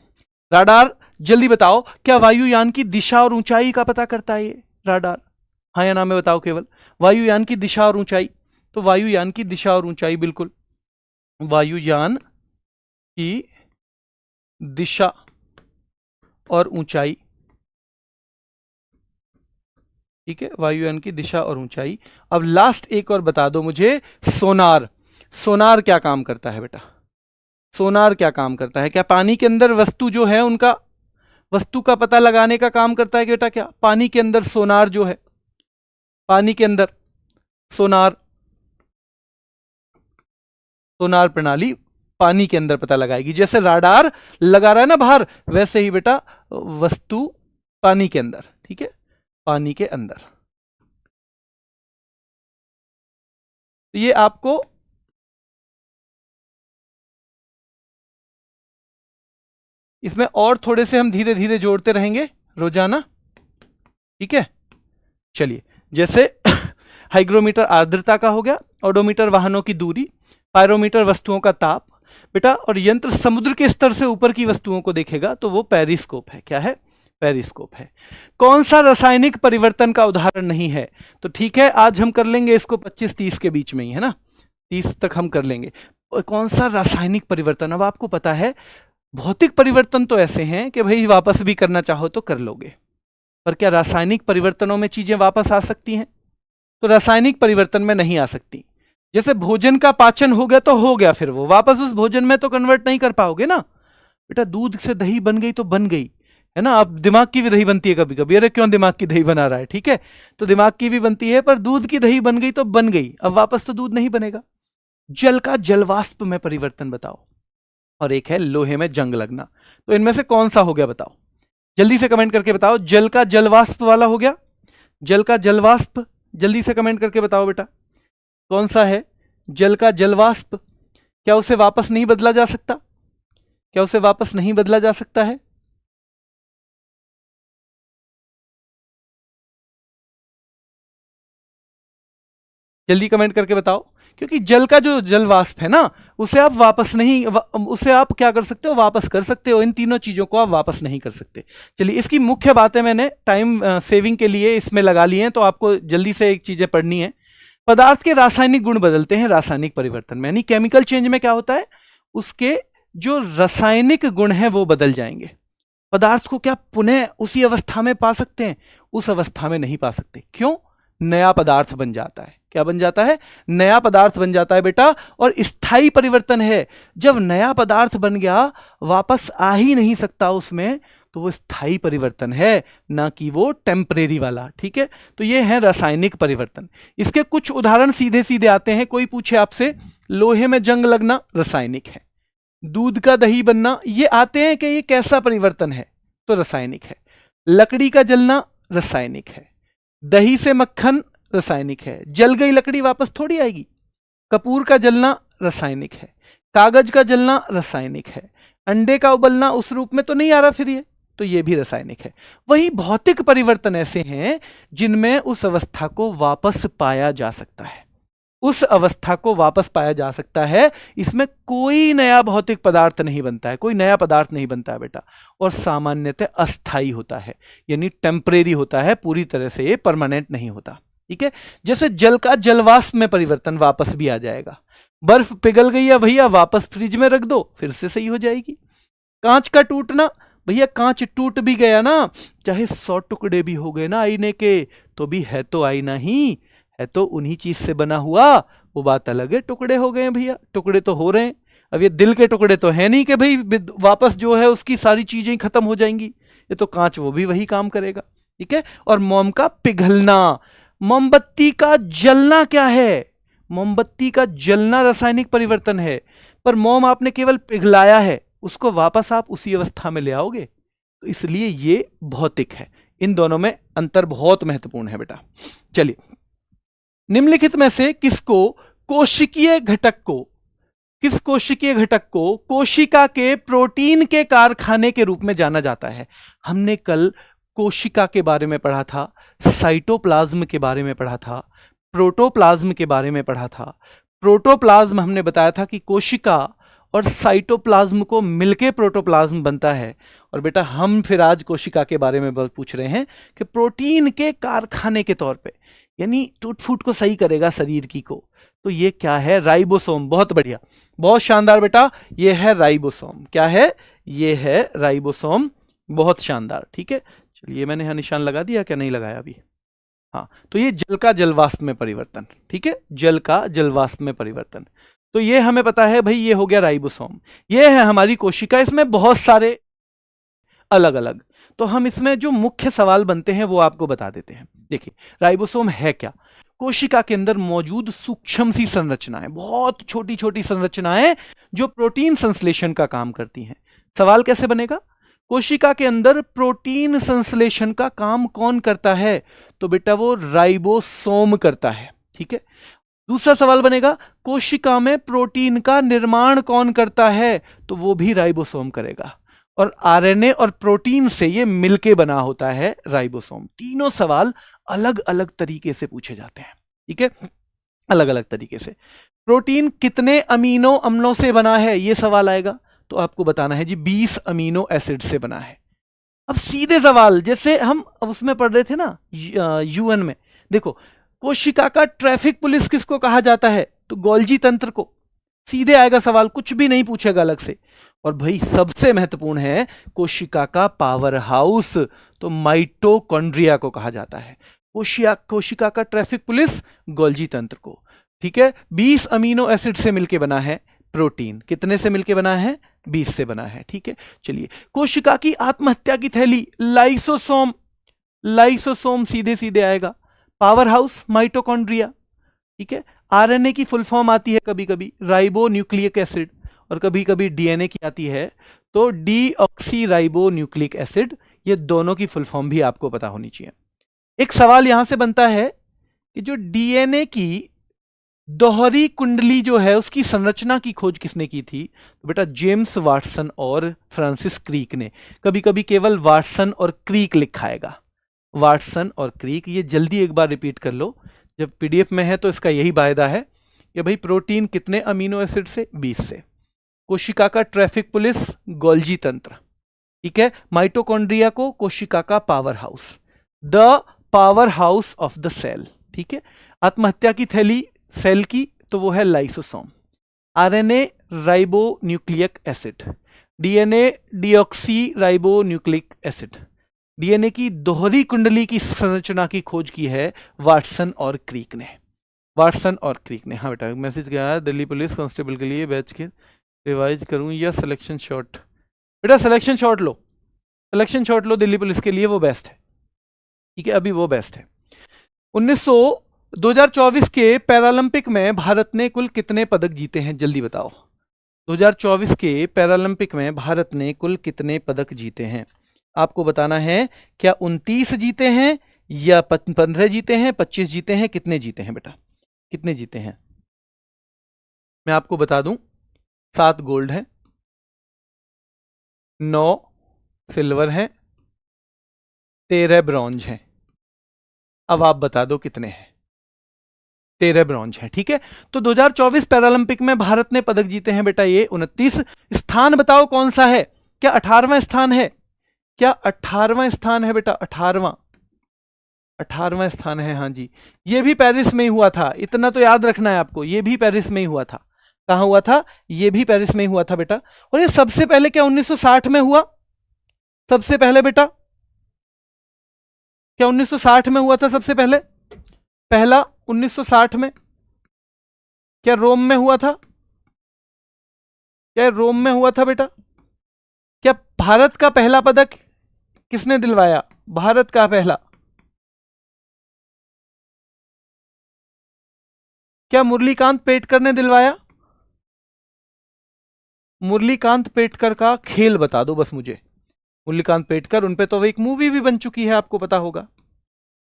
राडार जल्दी बताओ, क्या वायुयान की दिशा और ऊंचाई का पता करता है ये राडार? हाँ या ना में बताओ केवल। वायुयान की दिशा और ऊंचाई, तो वायुयान की दिशा और ऊंचाई, बिल्कुल वायुयान की दिशा और ऊंचाई। ठीक है, वायुयान की दिशा और ऊंचाई। अब लास्ट एक और बता दो मुझे, सोनार। सोनार क्या काम करता है बेटा? सोनार क्या काम करता है? क्या पानी के अंदर वस्तु जो है उनका, वस्तु का पता लगाने का काम करता है बेटा? क्या पानी के अंदर सोनार जो है, पानी के अंदर सोनार, सोनार प्रणाली पानी के अंदर पता लगाएगी। जैसे राडार लगा रहा है ना बाहर, वैसे ही बेटा वस्तु पानी के अंदर। ठीक है, पानी के अंदर। ये आपको इसमें और थोड़े से हम धीरे धीरे जोड़ते रहेंगे रोजाना। ठीक है, चलिए। जैसे हाइग्रोमीटर आर्द्रता का हो गया, ओडोमीटर वाहनों की दूरी, पायरोमीटर वस्तुओं का ताप बेटा, और यंत्र समुद्र के स्तर से ऊपर की वस्तुओं को देखेगा तो वो पेरिस्कोप है। क्या है? पेरिस्कोप है। कौन सा रासायनिक परिवर्तन का उदाहरण नहीं है? तो ठीक है, आज हम कर लेंगे इसको 25-30 के बीच में ही, है ना, 30 तक हम कर लेंगे। कौन सा रासायनिक परिवर्तन? अब आपको पता है भौतिक परिवर्तन तो ऐसे हैं कि भाई वापस भी करना चाहो तो कर लोगे, पर क्या रासायनिक परिवर्तनों में चीजें वापस आ सकती हैं? तो रासायनिक परिवर्तन में नहीं आ सकती। जैसे भोजन का पाचन हो गया तो हो गया, फिर वो वापस उस भोजन में तो कन्वर्ट नहीं कर पाओगे ना बेटा। दूध से दही बन गई तो बन गई, है ना। अब दिमाग की भी दही बनती है कभी कभी, अरे क्यों दिमाग की दही बना रहा है? ठीक है, तो दिमाग की भी बनती है, पर दूध की दही बन गई तो बन गई, अब वापस तो दूध नहीं बनेगा। जल का जलवाष्प में परिवर्तन बताओ, और एक है लोहे में जंग लगना। तो इनमें से कौन सा हो गया बताओ? जल्दी से कमेंट करके बताओ। जल का जलवाष्प वाला हो गया, जल का जलवाष्प, जल्दी से कमेंट करके बताओ बेटा कौन सा है? जल का जलवाष्प। क्या उसे वापस नहीं बदला जा सकता? क्या उसे वापस नहीं बदला जा सकता है? जल्दी कमेंट करके बताओ। क्योंकि जल का जो जलवाष्प है ना, उसे आप वापस नहीं, उसे आप क्या कर सकते हो? वापस कर सकते हो। इन तीनों चीजों को आप वापस नहीं कर सकते। चलिए, इसकी मुख्य बातें मैंने टाइम सेविंग के लिए इसमें लगा ली हैं, तो आपको जल्दी से एक चीजें पढ़नी है। पदार्थ के रासायनिक गुण बदलते हैं रासायनिक परिवर्तन में, यानी केमिकल चेंज में क्या होता है, उसके जो रासायनिक गुण हैं वो बदल जाएंगे। पदार्थ को क्या पुनः उसी अवस्था में पा सकते हैं? उस अवस्था में नहीं पा सकते। क्यों? नया पदार्थ बन जाता है। क्या बन जाता है? नया पदार्थ बन जाता है बेटा। और स्थायी परिवर्तन है, जब नया पदार्थ बन गया वापस आ ही नहीं सकता उसमें, तो वो स्थायी परिवर्तन है, ना कि वो टेम्परेरी वाला। ठीक है, तो ये है रासायनिक परिवर्तन। इसके कुछ उदाहरण सीधे सीधे आते हैं। कोई पूछे आपसे, लोहे में जंग लगना रासायनिक है, दूध का दही बनना, ये आते हैं कि ये कैसा परिवर्तन है? तो रासायनिक है। लकड़ी का जलना रासायनिक है। दही से मक्खन रासायनिक है। जल गई लकड़ी वापस थोड़ी आएगी। कपूर का जलना रासायनिक है। कागज का जलना रासायनिक है। अंडे का उबलना उस रूप में तो नहीं आ रहा फिर ये, तो ये भी रासायनिक है। वही भौतिक परिवर्तन ऐसे हैं जिनमें उस अवस्था को वापस पाया जा सकता है, उस अवस्था को वापस पाया जा सकता है। इसमें कोई नया भौतिक पदार्थ नहीं बनता है, कोई नया पदार्थ नहीं बनता है बेटा। और सामान्यतः अस्थाई होता है, यानी टेम्परेरी होता है, पूरी तरह से ये परमानेंट नहीं होता। ठीक है, जैसे जल का जलवाष्प में परिवर्तन वापस भी आ जाएगा। बर्फ पिघल गई है भैया, वापस फ्रिज में रख दो, फिर से सही हो जाएगी। कांच का टूटना भैया कांच टूट भी गया ना, चाहे 100 टुकड़े भी हो गए ना आईने के, तो भी है तो आईना ही, है तो उन्हीं चीज से बना हुआ, वो बात अलग है। टुकड़े हो गए हैं भैया, टुकड़े तो हो रहे हैं। अब ये दिल के टुकड़े तो है नहीं कि भाई वापस जो है उसकी सारी चीजें खत्म हो जाएंगी, ये तो कांच वो भी वही काम करेगा, ठीक है। और मोम का पिघलना, मोमबत्ती का जलना क्या है? मोमबत्ती का जलना रासायनिक परिवर्तन है, पर मोम आपने केवल पिघलाया है, उसको वापस आप उसी अवस्था में ले आओगे, तो इसलिए ये भौतिक है। इन दोनों में अंतर बहुत महत्वपूर्ण है बेटा। चलिए, निम्नलिखित में से किसको कोशिकीय घटक को, किस कोशिकीय घटक को कोशिका के प्रोटीन के कारखाने के रूप में जाना जाता है? हमने कल कोशिका के बारे में पढ़ा था, साइटोप्लाज्म के बारे में पढ़ा था, प्रोटोप्लाज्म के बारे में पढ़ा था। प्रोटोप्लाज्म हमने बताया था कि कोशिका और साइटोप्लाज्म को मिलके प्रोटोप्लाज्म बनता है। और बेटा हम फिर आज कोशिका के बारे में पूछ रहे हैं कि प्रोटीन के कारखाने के तौर पे, यानी टूट फूट को सही करेगा शरीर की को, तो ये क्या है? राइबोसोम। बहुत बढ़िया, बहुत शानदार बेटा, ये है राइबोसोम। क्या है? ये है राइबोसोम, बहुत शानदार, ठीक है। चलिए मैंने यहां निशान लगा दिया, क्या नहीं लगाया अभी? हाँ, तो ये जल का जलवाष्प में परिवर्तन, ठीक है, जल का जलवाष्प में परिवर्तन। तो ये हमें पता है भाई, ये हो गया राइबोसोम। ये है हमारी कोशिका, इसमें बहुत सारे अलग अलग, तो हम इसमें जो मुख्य सवाल बनते हैं वो आपको बता देते हैं। देखिए, राइबोसोम है क्या? कोशिका के अंदर मौजूद सूक्ष्म सी संरचनाएं, बहुत छोटी छोटी संरचनाएं जो प्रोटीन संश्लेषण का काम करती हैं। सवाल कैसे बनेगा? कोशिका के अंदर प्रोटीन संश्लेषण का काम कौन करता है? तो बेटा वो राइबोसोम करता है, ठीक है। दूसरा सवाल बनेगा, कोशिका में प्रोटीन का निर्माण कौन करता है? तो वो भी राइबोसोम करेगा। और आरएनए और प्रोटीन से ये मिलके बना होता है राइबोसोम। तीनों सवाल अलग अलग तरीके से पूछे जाते हैं, ठीक है, अलग अलग तरीके से। प्रोटीन कितने अमीनो अम्लों से बना है, ये सवाल आएगा, तो आपको बताना है जी 20 अमीनो एसिड से बना है। अब सीधे सवाल, जैसे हम उसमें पढ़ रहे थे ना यूएन में, देखो कोशिका का ट्रैफिक पुलिस किसको कहा जाता है? तो गोल्जी तंत्र को। सीधे आएगा सवाल, कुछ भी नहीं पूछेगा अलग से। और भाई सबसे महत्वपूर्ण है, कोशिका का पावर हाउस, तो माइटोकॉन्ड्रिया को कहा जाता है। कोशिका का ट्रैफिक पुलिस गोल्जी तंत्र को, ठीक है। 20 अमीनो एसिड से मिलकर बना है प्रोटीन। कितने से मिलकर बना है? 20 से बना है, ठीक है। चलिए, कोशिका की आत्महत्या की थैली लाइसोसोम, लाइसोसोम सीधे सीधे आएगा। पावर हाउस माइटोकॉन्ड्रिया, ठीक है। आरएनए की फुल फॉर्म आती है कभी कभी राइबो न्यूक्लिक एसिड, और कभी कभी डीएनए की आती है तो डीऑक्सी राइबो न्यूक्लिक एसिड। ये दोनों की फुल फॉर्म भी आपको पता होनी चाहिए। एक सवाल यहां से बनता है कि जो डीएनए की दोहरी कुंडली जो है उसकी संरचना की खोज किसने की थी? तो बेटा जेम्स वाटसन और फ्रांसिस क्रीक ने। कभी कभी केवल वाटसन और क्रीक लिखाएगा, वाटसन और क्रीक। ये जल्दी एक बार रिपीट कर लो, जब पीडीएफ में है तो इसका यही वायदा है कि भाई प्रोटीन कितने अमीनो एसिड से? 20 से। कोशिका का ट्रैफिक पुलिस गोल्जी तंत्र, ठीक है। माइटोकॉन्ड्रिया को कोशिका का powerhouse, the powerhouse of the cell, ठीक है। आत्महत्या की थैली सेल की, तो वो है lysosome. RNA ribo nucleic acid, DNA deoxy ribo nucleic acid. DNA की दोहरी कुंडली की संरचना की खोज की है वाटसन और क्रीक ने, वाटसन और क्रीक ने। हाँ बेटा, मैसेज गया है दिल्ली पुलिस कांस्टेबल के लिए बैच के रिवाइज करूं या सिलेक्शन शॉट? बेटा सिलेक्शन शॉट लो, सिलेक्शन शॉट लो दिल्ली पुलिस के लिए, वो बेस्ट है, ठीक है, अभी वो बेस्ट है। 2024 के पैरालंपिक में भारत ने कुल कितने पदक जीते हैं? जल्दी बताओ। 2024 के पैरालंपिक में भारत ने कुल कितने पदक जीते हैं? आपको बताना है, क्या 29 जीते हैं या 15 जीते हैं, 25 जीते हैं, कितने जीते हैं बेटा, कितने जीते हैं? मैं आपको बता दूं, 7 गोल्ड हैं, 9 सिल्वर हैं, 13 ब्रॉन्ज हैं। अब आप बता दो कितने हैं? 13 ब्रॉन्ज हैं, ठीक है। तो 2024 पैरालंपिक में भारत ने पदक जीते हैं बेटा ये 29। स्थान बताओ कौन सा है? क्या 18वां स्थान है? क्या 18वां स्थान है बेटा? 18वां स्थान है, हाँ जी। ये भी पेरिस में ही हुआ था, इतना तो याद रखना है आपको, ये भी पेरिस में ही हुआ था। कहां हुआ था? ये भी पेरिस में ही हुआ था बेटा। और ये सबसे पहले क्या 1960 में हुआ? सबसे पहले बेटा? क्या 1960 में हुआ था सबसे पहले? पहला 1960 में क्या रोम में हुआ था? क्या रोम में हुआ था बेटा? क्या भारत का पहला पदक किसने दिलवाया? भारत का पहला? क्या मुरलीकांत पेटकर ने दिलवाया? मुरलीकांत पेटकर का खेल बता दो बस मुझे। मुरलीकांत पेटकर, उनपे तो एक मूवी भी बन चुकी है, आपको पता होगा।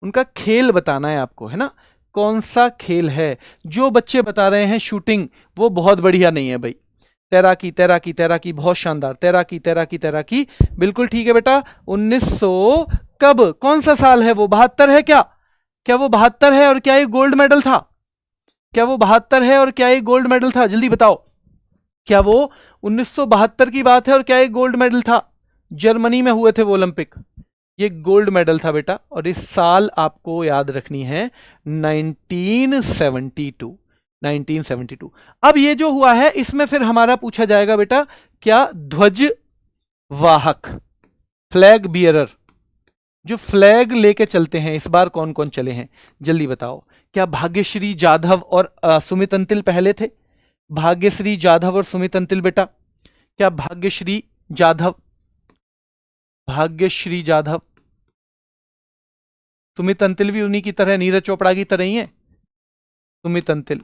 उनका खेल बताना है आपको, है ना? कौन सा खेल है? जो बच्चे बता रहे हैं शूटिंग, वो बहुत बढ़िया नहीं है भाई। तैराकी तैराकी तैराकी, बहुत शानदार। तैराकी तैराकी तैराकी, बिल्कुल ठीक है बेटा। 1900 कब, कौन सा साल है वो? 72 है क्या? क्या वो 72 है और क्या ये गोल्ड मेडल था? क्या वो 72 है और क्या ये गोल्ड मेडल था? जल्दी बताओ। क्या वो 1972 की बात है और क्या ये गोल्ड मेडल था? जर्मनी में हुए थे वो ओलंपिक, ये गोल्ड मेडल था बेटा। और इस साल आपको याद रखनी है 1972। 1972। अब ये जो हुआ है इसमें फिर हमारा पूछा जाएगा बेटा, क्या ध्वज वाहक, फ्लैग बियरर, जो फ्लैग लेके चलते हैं, इस बार कौन कौन चले हैं? जल्दी बताओ। क्या भाग्यश्री जाधव और सुमित अंतिल पहले थे? भाग्यश्री जाधव और सुमित अंतिल बेटा। क्या भाग्यश्री जाधव, भाग्यश्री जाधव, सुमित अंतिल भी उन्हीं की तरह, नीरज चोपड़ा की तरह ही है। सुमित अंतिल,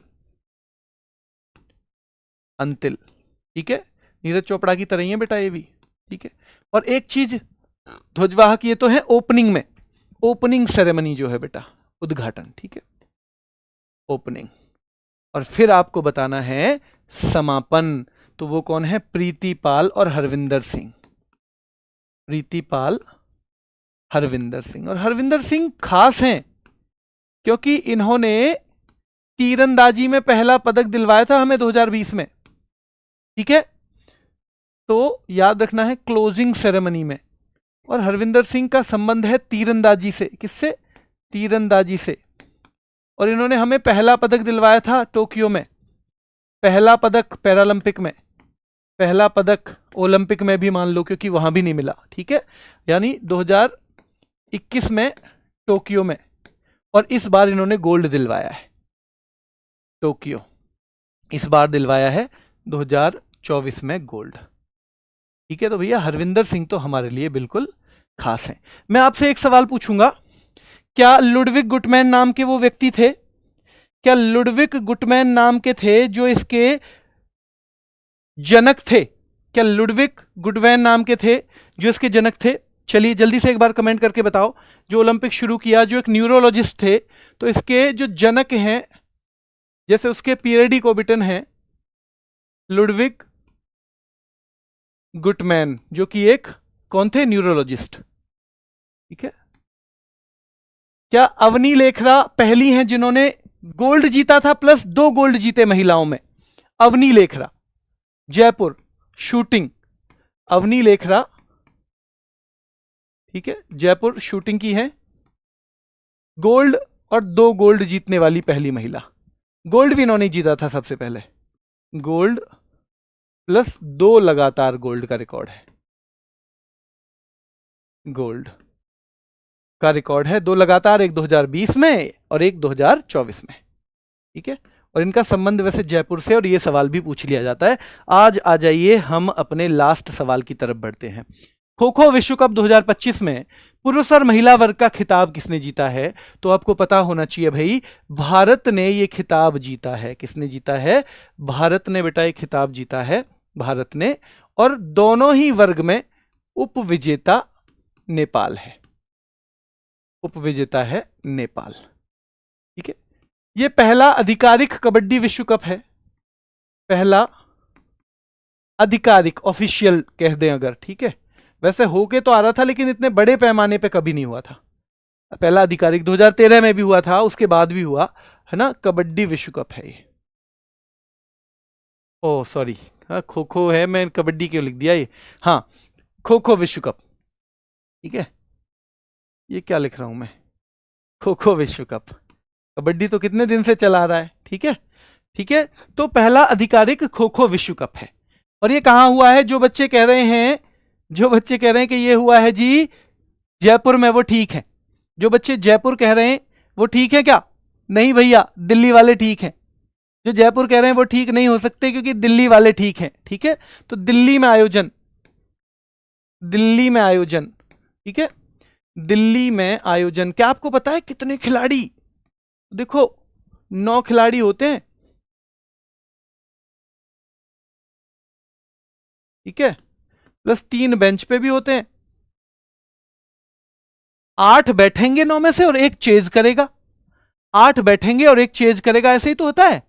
अंतिल, ठीक है, नीरज चोपड़ा की तरह ही है बेटा ये भी, ठीक है। और एक चीज, ध्वजवाहक ये तो है ओपनिंग में, ओपनिंग सेरेमनी जो है बेटा, उद्घाटन, ठीक है, ओपनिंग। और फिर आपको बताना है समापन। तो वो कौन है? प्रीति पाल और हरविंदर सिंह। प्रीति पाल, हरविंदर सिंह। और हरविंदर सिंह खास हैं क्योंकि इन्होंने तीरंदाजी में पहला पदक दिलवाया था हमें 2020 में, ठीक है। तो याद रखना है क्लोजिंग सेरेमनी में। और हरविंदर सिंह का संबंध है तीरंदाजी से। किससे? तीरंदाजी से। और इन्होंने हमें पहला पदक दिलवाया था टोक्यो में, पहला पदक पैरालंपिक में, पहला पदक ओलंपिक में भी मान लो क्योंकि वहां भी नहीं मिला, ठीक है। यानी 2021 में टोक्यो में, और इस बार इन्होंने गोल्ड दिलवाया है टोक्यो, इस बार दिलवाया है 2024 में गोल्ड, ठीक है। तो भैया हरविंदर सिंह तो हमारे लिए बिल्कुल खास हैं। मैं आपसे एक सवाल पूछूंगा, क्या लुडविग गुटमैन नाम के वो व्यक्ति थे? क्या लुडविग गुटमैन नाम के थे जो इसके जनक थे? क्या लुडविग गुटमैन नाम के थे जो इसके जनक थे? चलिए जल्दी से एक बार कमेंट करके बताओ। जो ओलंपिक शुरू किया, जो एक न्यूरोलॉजिस्ट थे, तो इसके जो जनक हैं, जैसे उसके पीरेडी कोबिटन हैं लुडविग गुटमैन, जो कि एक कौन थे? न्यूरोलॉजिस्ट, ठीक है। क्या अवनी लेखरा पहली हैं जिन्होंने गोल्ड जीता था, प्लस 2 गोल्ड जीते महिलाओं में? अवनी लेखरा, जयपुर, शूटिंग, अवनी लेखरा, ठीक है, जयपुर शूटिंग की है, गोल्ड, और 2 गोल्ड जीतने वाली पहली महिला। गोल्ड भी इन्होंने जीता था सबसे पहले, गोल्ड प्लस 2 लगातार गोल्ड का रिकॉर्ड है, गोल्ड का रिकॉर्ड है, 2 लगातार, एक 2020 में और एक 2024 में, ठीक है। और इनका संबंध वैसे जयपुर से, और ये सवाल भी पूछ लिया जाता है। आज आ जाइए हम अपने लास्ट सवाल की तरफ बढ़ते हैं। खो खो विश्व कप 2025 में पुरुष और महिला वर्ग का खिताब किसने जीता है? तो आपको पता होना चाहिए भाई, भारत ने ये खिताब जीता है। किसने जीता है? भारत ने बेटा ये खिताब जीता है, भारत ने। और दोनों ही वर्ग में उपविजेता नेपाल है, उपविजेता है नेपाल, ठीक है। यह पहला आधिकारिक कबड्डी विश्व कप है, पहला आधिकारिक, ऑफिशियल कह दें अगर, ठीक है। वैसे होके तो आ रहा था लेकिन इतने बड़े पैमाने पे कभी नहीं हुआ था। पहला आधिकारिक 2013 में भी हुआ था, उसके बाद भी हुआ है ना, कबड्डी विश्व कप है ये। ओ सॉरी, हाँ खो खो है, मैं कबड्डी क्यों लिख दिया ये। हाँ, खो खो विश्व कप, ठीक है। ये क्या लिख रहा हूं मैं? खो खो विश्व कप। कबड्डी तो कितने दिन से चला रहा है, ठीक है, ठीक है। तो पहला आधिकारिक खो खो विश्व कप है। और ये कहां हुआ है? जो बच्चे कह रहे हैं जो बच्चे कह रहे हैं कि ये हुआ है जी जयपुर में, वो ठीक है। जो बच्चे जयपुर कह रहे हैं वो ठीक है क्या? नहीं भैया, दिल्ली वाले ठीक हैं। जो जयपुर कह रहे हैं वो ठीक नहीं हो सकते क्योंकि दिल्ली वाले ठीक हैं। ठीक है, तो दिल्ली में आयोजन, दिल्ली में आयोजन, ठीक है, दिल्ली में आयोजन। क्या आपको पता है कितने खिलाड़ी? देखो 9 खिलाड़ी होते हैं, ठीक है, प्लस 3 बेंच पे भी होते हैं। 8 बैठेंगे 9 में से और एक चेज करेगा। 8 बैठेंगे और एक चेज करेगा, ऐसे ही तो होता है।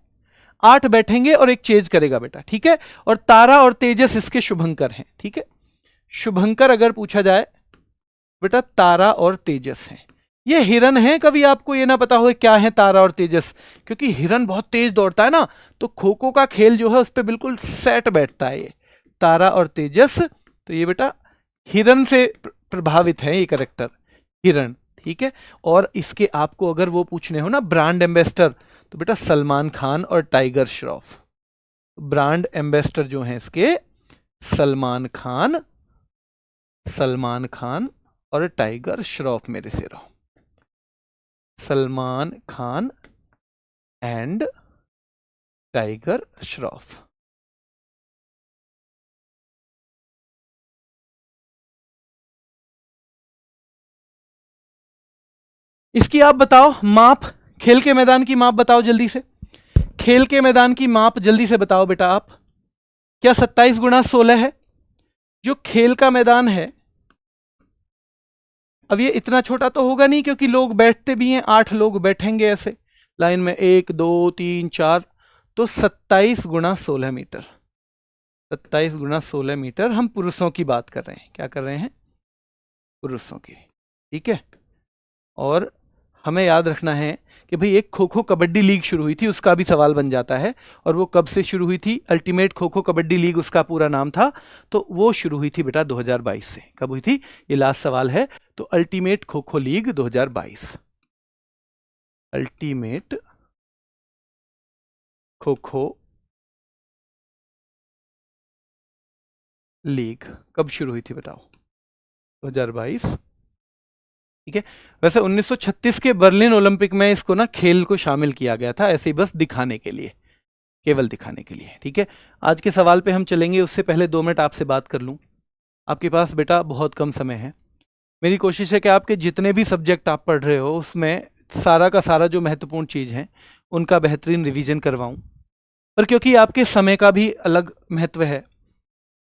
8 बैठेंगे और एक चेज करेगा बेटा, ठीक है। और तारा और तेजस इसके शुभंकर हैं, ठीक है। शुभंकर अगर पूछा जाए बेटा, तारा और तेजस हैं। ये हिरन है, कभी आपको ये ना पता हो क्या है तारा और तेजस, क्योंकि हिरन बहुत तेज दौड़ता है ना, तो खो खो का खेल जो है उस पर बिल्कुल सेट बैठता है ये तारा और तेजस। तो ये बेटा हिरन से प्रभावित है ये कैरेक्टर, हिरन, ठीक है। और इसके आपको अगर वो पूछने हो ना ब्रांड एम्बेसडर, तो बेटा सलमान खान और टाइगर श्रॉफ। ब्रांड एम्बेसडर जो हैं इसके सलमान खान, सलमान खान और टाइगर श्रॉफ। मेरे से रहो, सलमान खान एंड टाइगर श्रॉफ। इसकी आप बताओ माप, खेल के मैदान की माप बताओ जल्दी से। खेल के मैदान की माप जल्दी से बताओ बेटा आप। क्या 27 गुणा 16 है? जो खेल का मैदान है, अब ये इतना छोटा तो होगा नहीं क्योंकि लोग बैठते भी हैं, 8 लोग बैठेंगे ऐसे लाइन में, 1 2 3 4, तो 27 गुणा 16 मीटर। 27 गुणा 16 मीटर। हम पुरुषों की बात कर रहे हैं, क्या कर रहे हैं? पुरुषों की, ठीक है। और हमें याद रखना है कि भाई एक खो खो कबड्डी लीग शुरू हुई थी, उसका भी सवाल बन जाता है। और वो कब से शुरू हुई थी? अल्टीमेट खो खो कबड्डी लीग उसका पूरा नाम था। तो वो शुरू हुई थी बेटा 2022 से। कब हुई थी? ये लास्ट सवाल है। तो ultimate kho kho league 2022, ultimate kho kho league कब शुरू हुई थी बताओ? 2022, ठीक है। वैसे 1936 के बर्लिन ओलंपिक में इसको ना खेल को शामिल किया गया था, ऐसे ही बस दिखाने के लिए, केवल दिखाने के लिए, ठीक है। आज के सवाल पे हम चलेंगे, उससे पहले 2 मिनट आपसे बात कर लूं। आपके पास बेटा बहुत कम समय है। मेरी कोशिश है कि आपके जितने भी सब्जेक्ट आप पढ़ रहे हो उसमें सारा का सारा जो महत्वपूर्ण चीज़ है उनका बेहतरीन रिवीजन करवाऊं। पर क्योंकि आपके समय का भी अलग महत्व है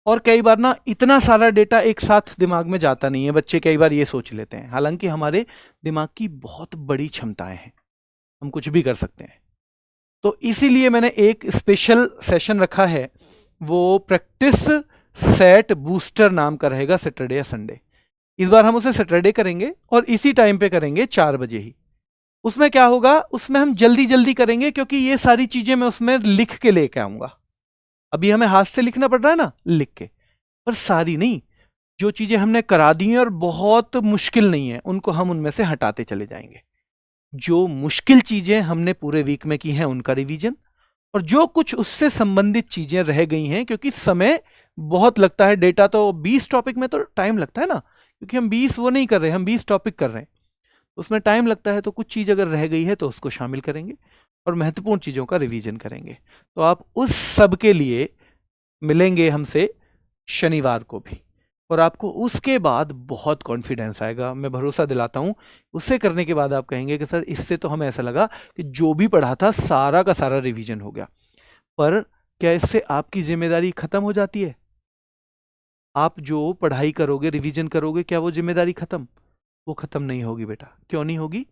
और कई बार ना इतना सारा डेटा एक साथ दिमाग में जाता नहीं है, बच्चे कई बार ये सोच लेते हैं, हालांकि हमारे दिमाग की बहुत बड़ी क्षमताएं हैं, हम कुछ भी कर सकते हैं। तो इसीलिए मैंने एक स्पेशल सेशन रखा है, वो प्रैक्टिस सेट बूस्टर नाम का रहेगा, सैटरडे या संडे। इस बार हम उसे सैटरडे करेंगे और इसी टाइम पे करेंगे 4 बजे ही। उसमें क्या होगा, उसमें हम जल्दी जल्दी करेंगे क्योंकि ये सारी चीजें मैं उसमें लिख के लेके आऊंगा। अभी हमें हाथ से लिखना पड़ रहा है ना, लिख के, पर सारी नहीं, जो चीजें हमने करा दी हैं और बहुत मुश्किल नहीं है उनको हम उनमें से हटाते चले जाएंगे। जो मुश्किल चीजें हमने पूरे वीक में की हैं उनका रिवीजन, और जो कुछ उससे संबंधित चीजें रह गई हैं, क्योंकि समय बहुत लगता है, डेटा तो 20 टॉपिक में तो टाइम लगता है ना, क्योंकि हम 20 वो नहीं कर रहे, हम 20 टॉपिक कर रहे हैं, उसमें टाइम लगता है। तो कुछ चीज अगर रह गई है तो उसको शामिल करेंगे और महत्वपूर्ण चीजों का रिवीजन करेंगे। तो आप उस सब के लिए मिलेंगे हमसे शनिवार को भी, और आपको उसके बाद बहुत कॉन्फिडेंस आएगा, मैं भरोसा दिलाता हूं। उससे करने के बाद आप कहेंगे कि सर इससे तो हमें ऐसा लगा कि जो भी पढ़ा था सारा का सारा रिवीजन हो गया। पर क्या इससे आपकी जिम्मेदारी खत्म हो जाती है? आप जो पढ़ाई करोगे, रिवीजन करोगे, क्या वो जिम्मेदारी खत्म? वो खत्म नहीं होगी बेटा। क्यों नहीं होगी?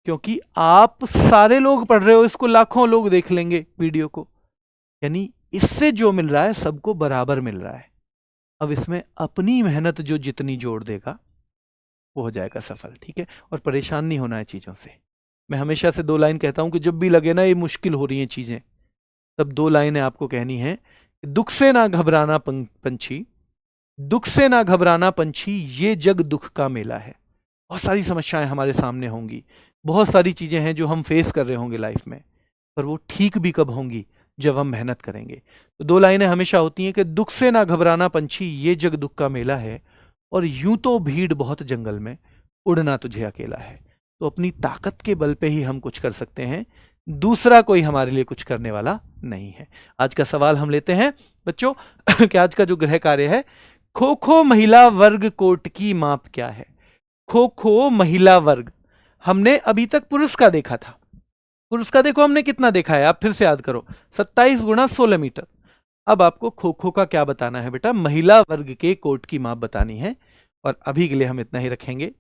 क्योंकि आप सारे लोग पढ़ रहे हो, इसको लाखों लोग देख लेंगे वीडियो को, यानी इससे जो मिल रहा है सबको बराबर मिल रहा है। अब इसमें अपनी मेहनत जो जितनी जोड़ देगा वो हो जाएगा सफल, ठीक है। और परेशान नहीं होना है चीजों से। मैं हमेशा से 2 लाइन कहता हूं कि जब भी लगे ना ये मुश्किल हो रही हैं चीजें, तब 2 लाइनें आपको कहनी है। दुख से ना घबराना पंछी, दुख से ना घबराना पंछी, ये जग दुख का मेला है। बहुत सारी समस्याएं हमारे सामने होंगी, बहुत सारी चीजें हैं जो हम फेस कर रहे होंगे लाइफ में, पर वो ठीक भी कब होंगी? जब हम मेहनत करेंगे। तो 2 लाइनें हमेशा होती हैं कि दुख से ना घबराना पंछी, ये जग दुख का मेला है, और यूं तो भीड़ बहुत जंगल में, उड़ना तुझे अकेला है। तो अपनी ताकत के बल पे ही हम कुछ कर सकते हैं, दूसरा कोई हमारे लिए कुछ करने वाला नहीं है। आज का सवाल हम लेते हैं बच्चों कि आज का जो गृह कार्य है, खो खो महिला वर्ग कोट की माप क्या है। खो खो महिला वर्ग, हमने अभी तक पुरुष का देखा था। पुरुष का देखो हमने कितना देखा है, आप फिर से याद करो, 27 गुणा 16 मीटर। अब आपको खो खो का क्या बताना है बेटा, महिला वर्ग के कोट की माप बतानी है। और अभी के लिए हम इतना ही रखेंगे।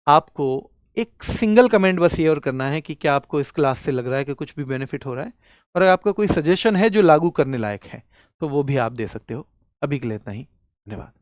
आपको एक सिंगल कमेंट बस ये और करना है कि क्या आपको इस क्लास से लग रहा है कि कुछ भी बेनिफिट हो रहा है, और अगर आपका कोई सजेशन है जो लागू करने लायक है तो वो भी आप दे सकते हो। अभी के लिए इतना ही, धन्यवाद।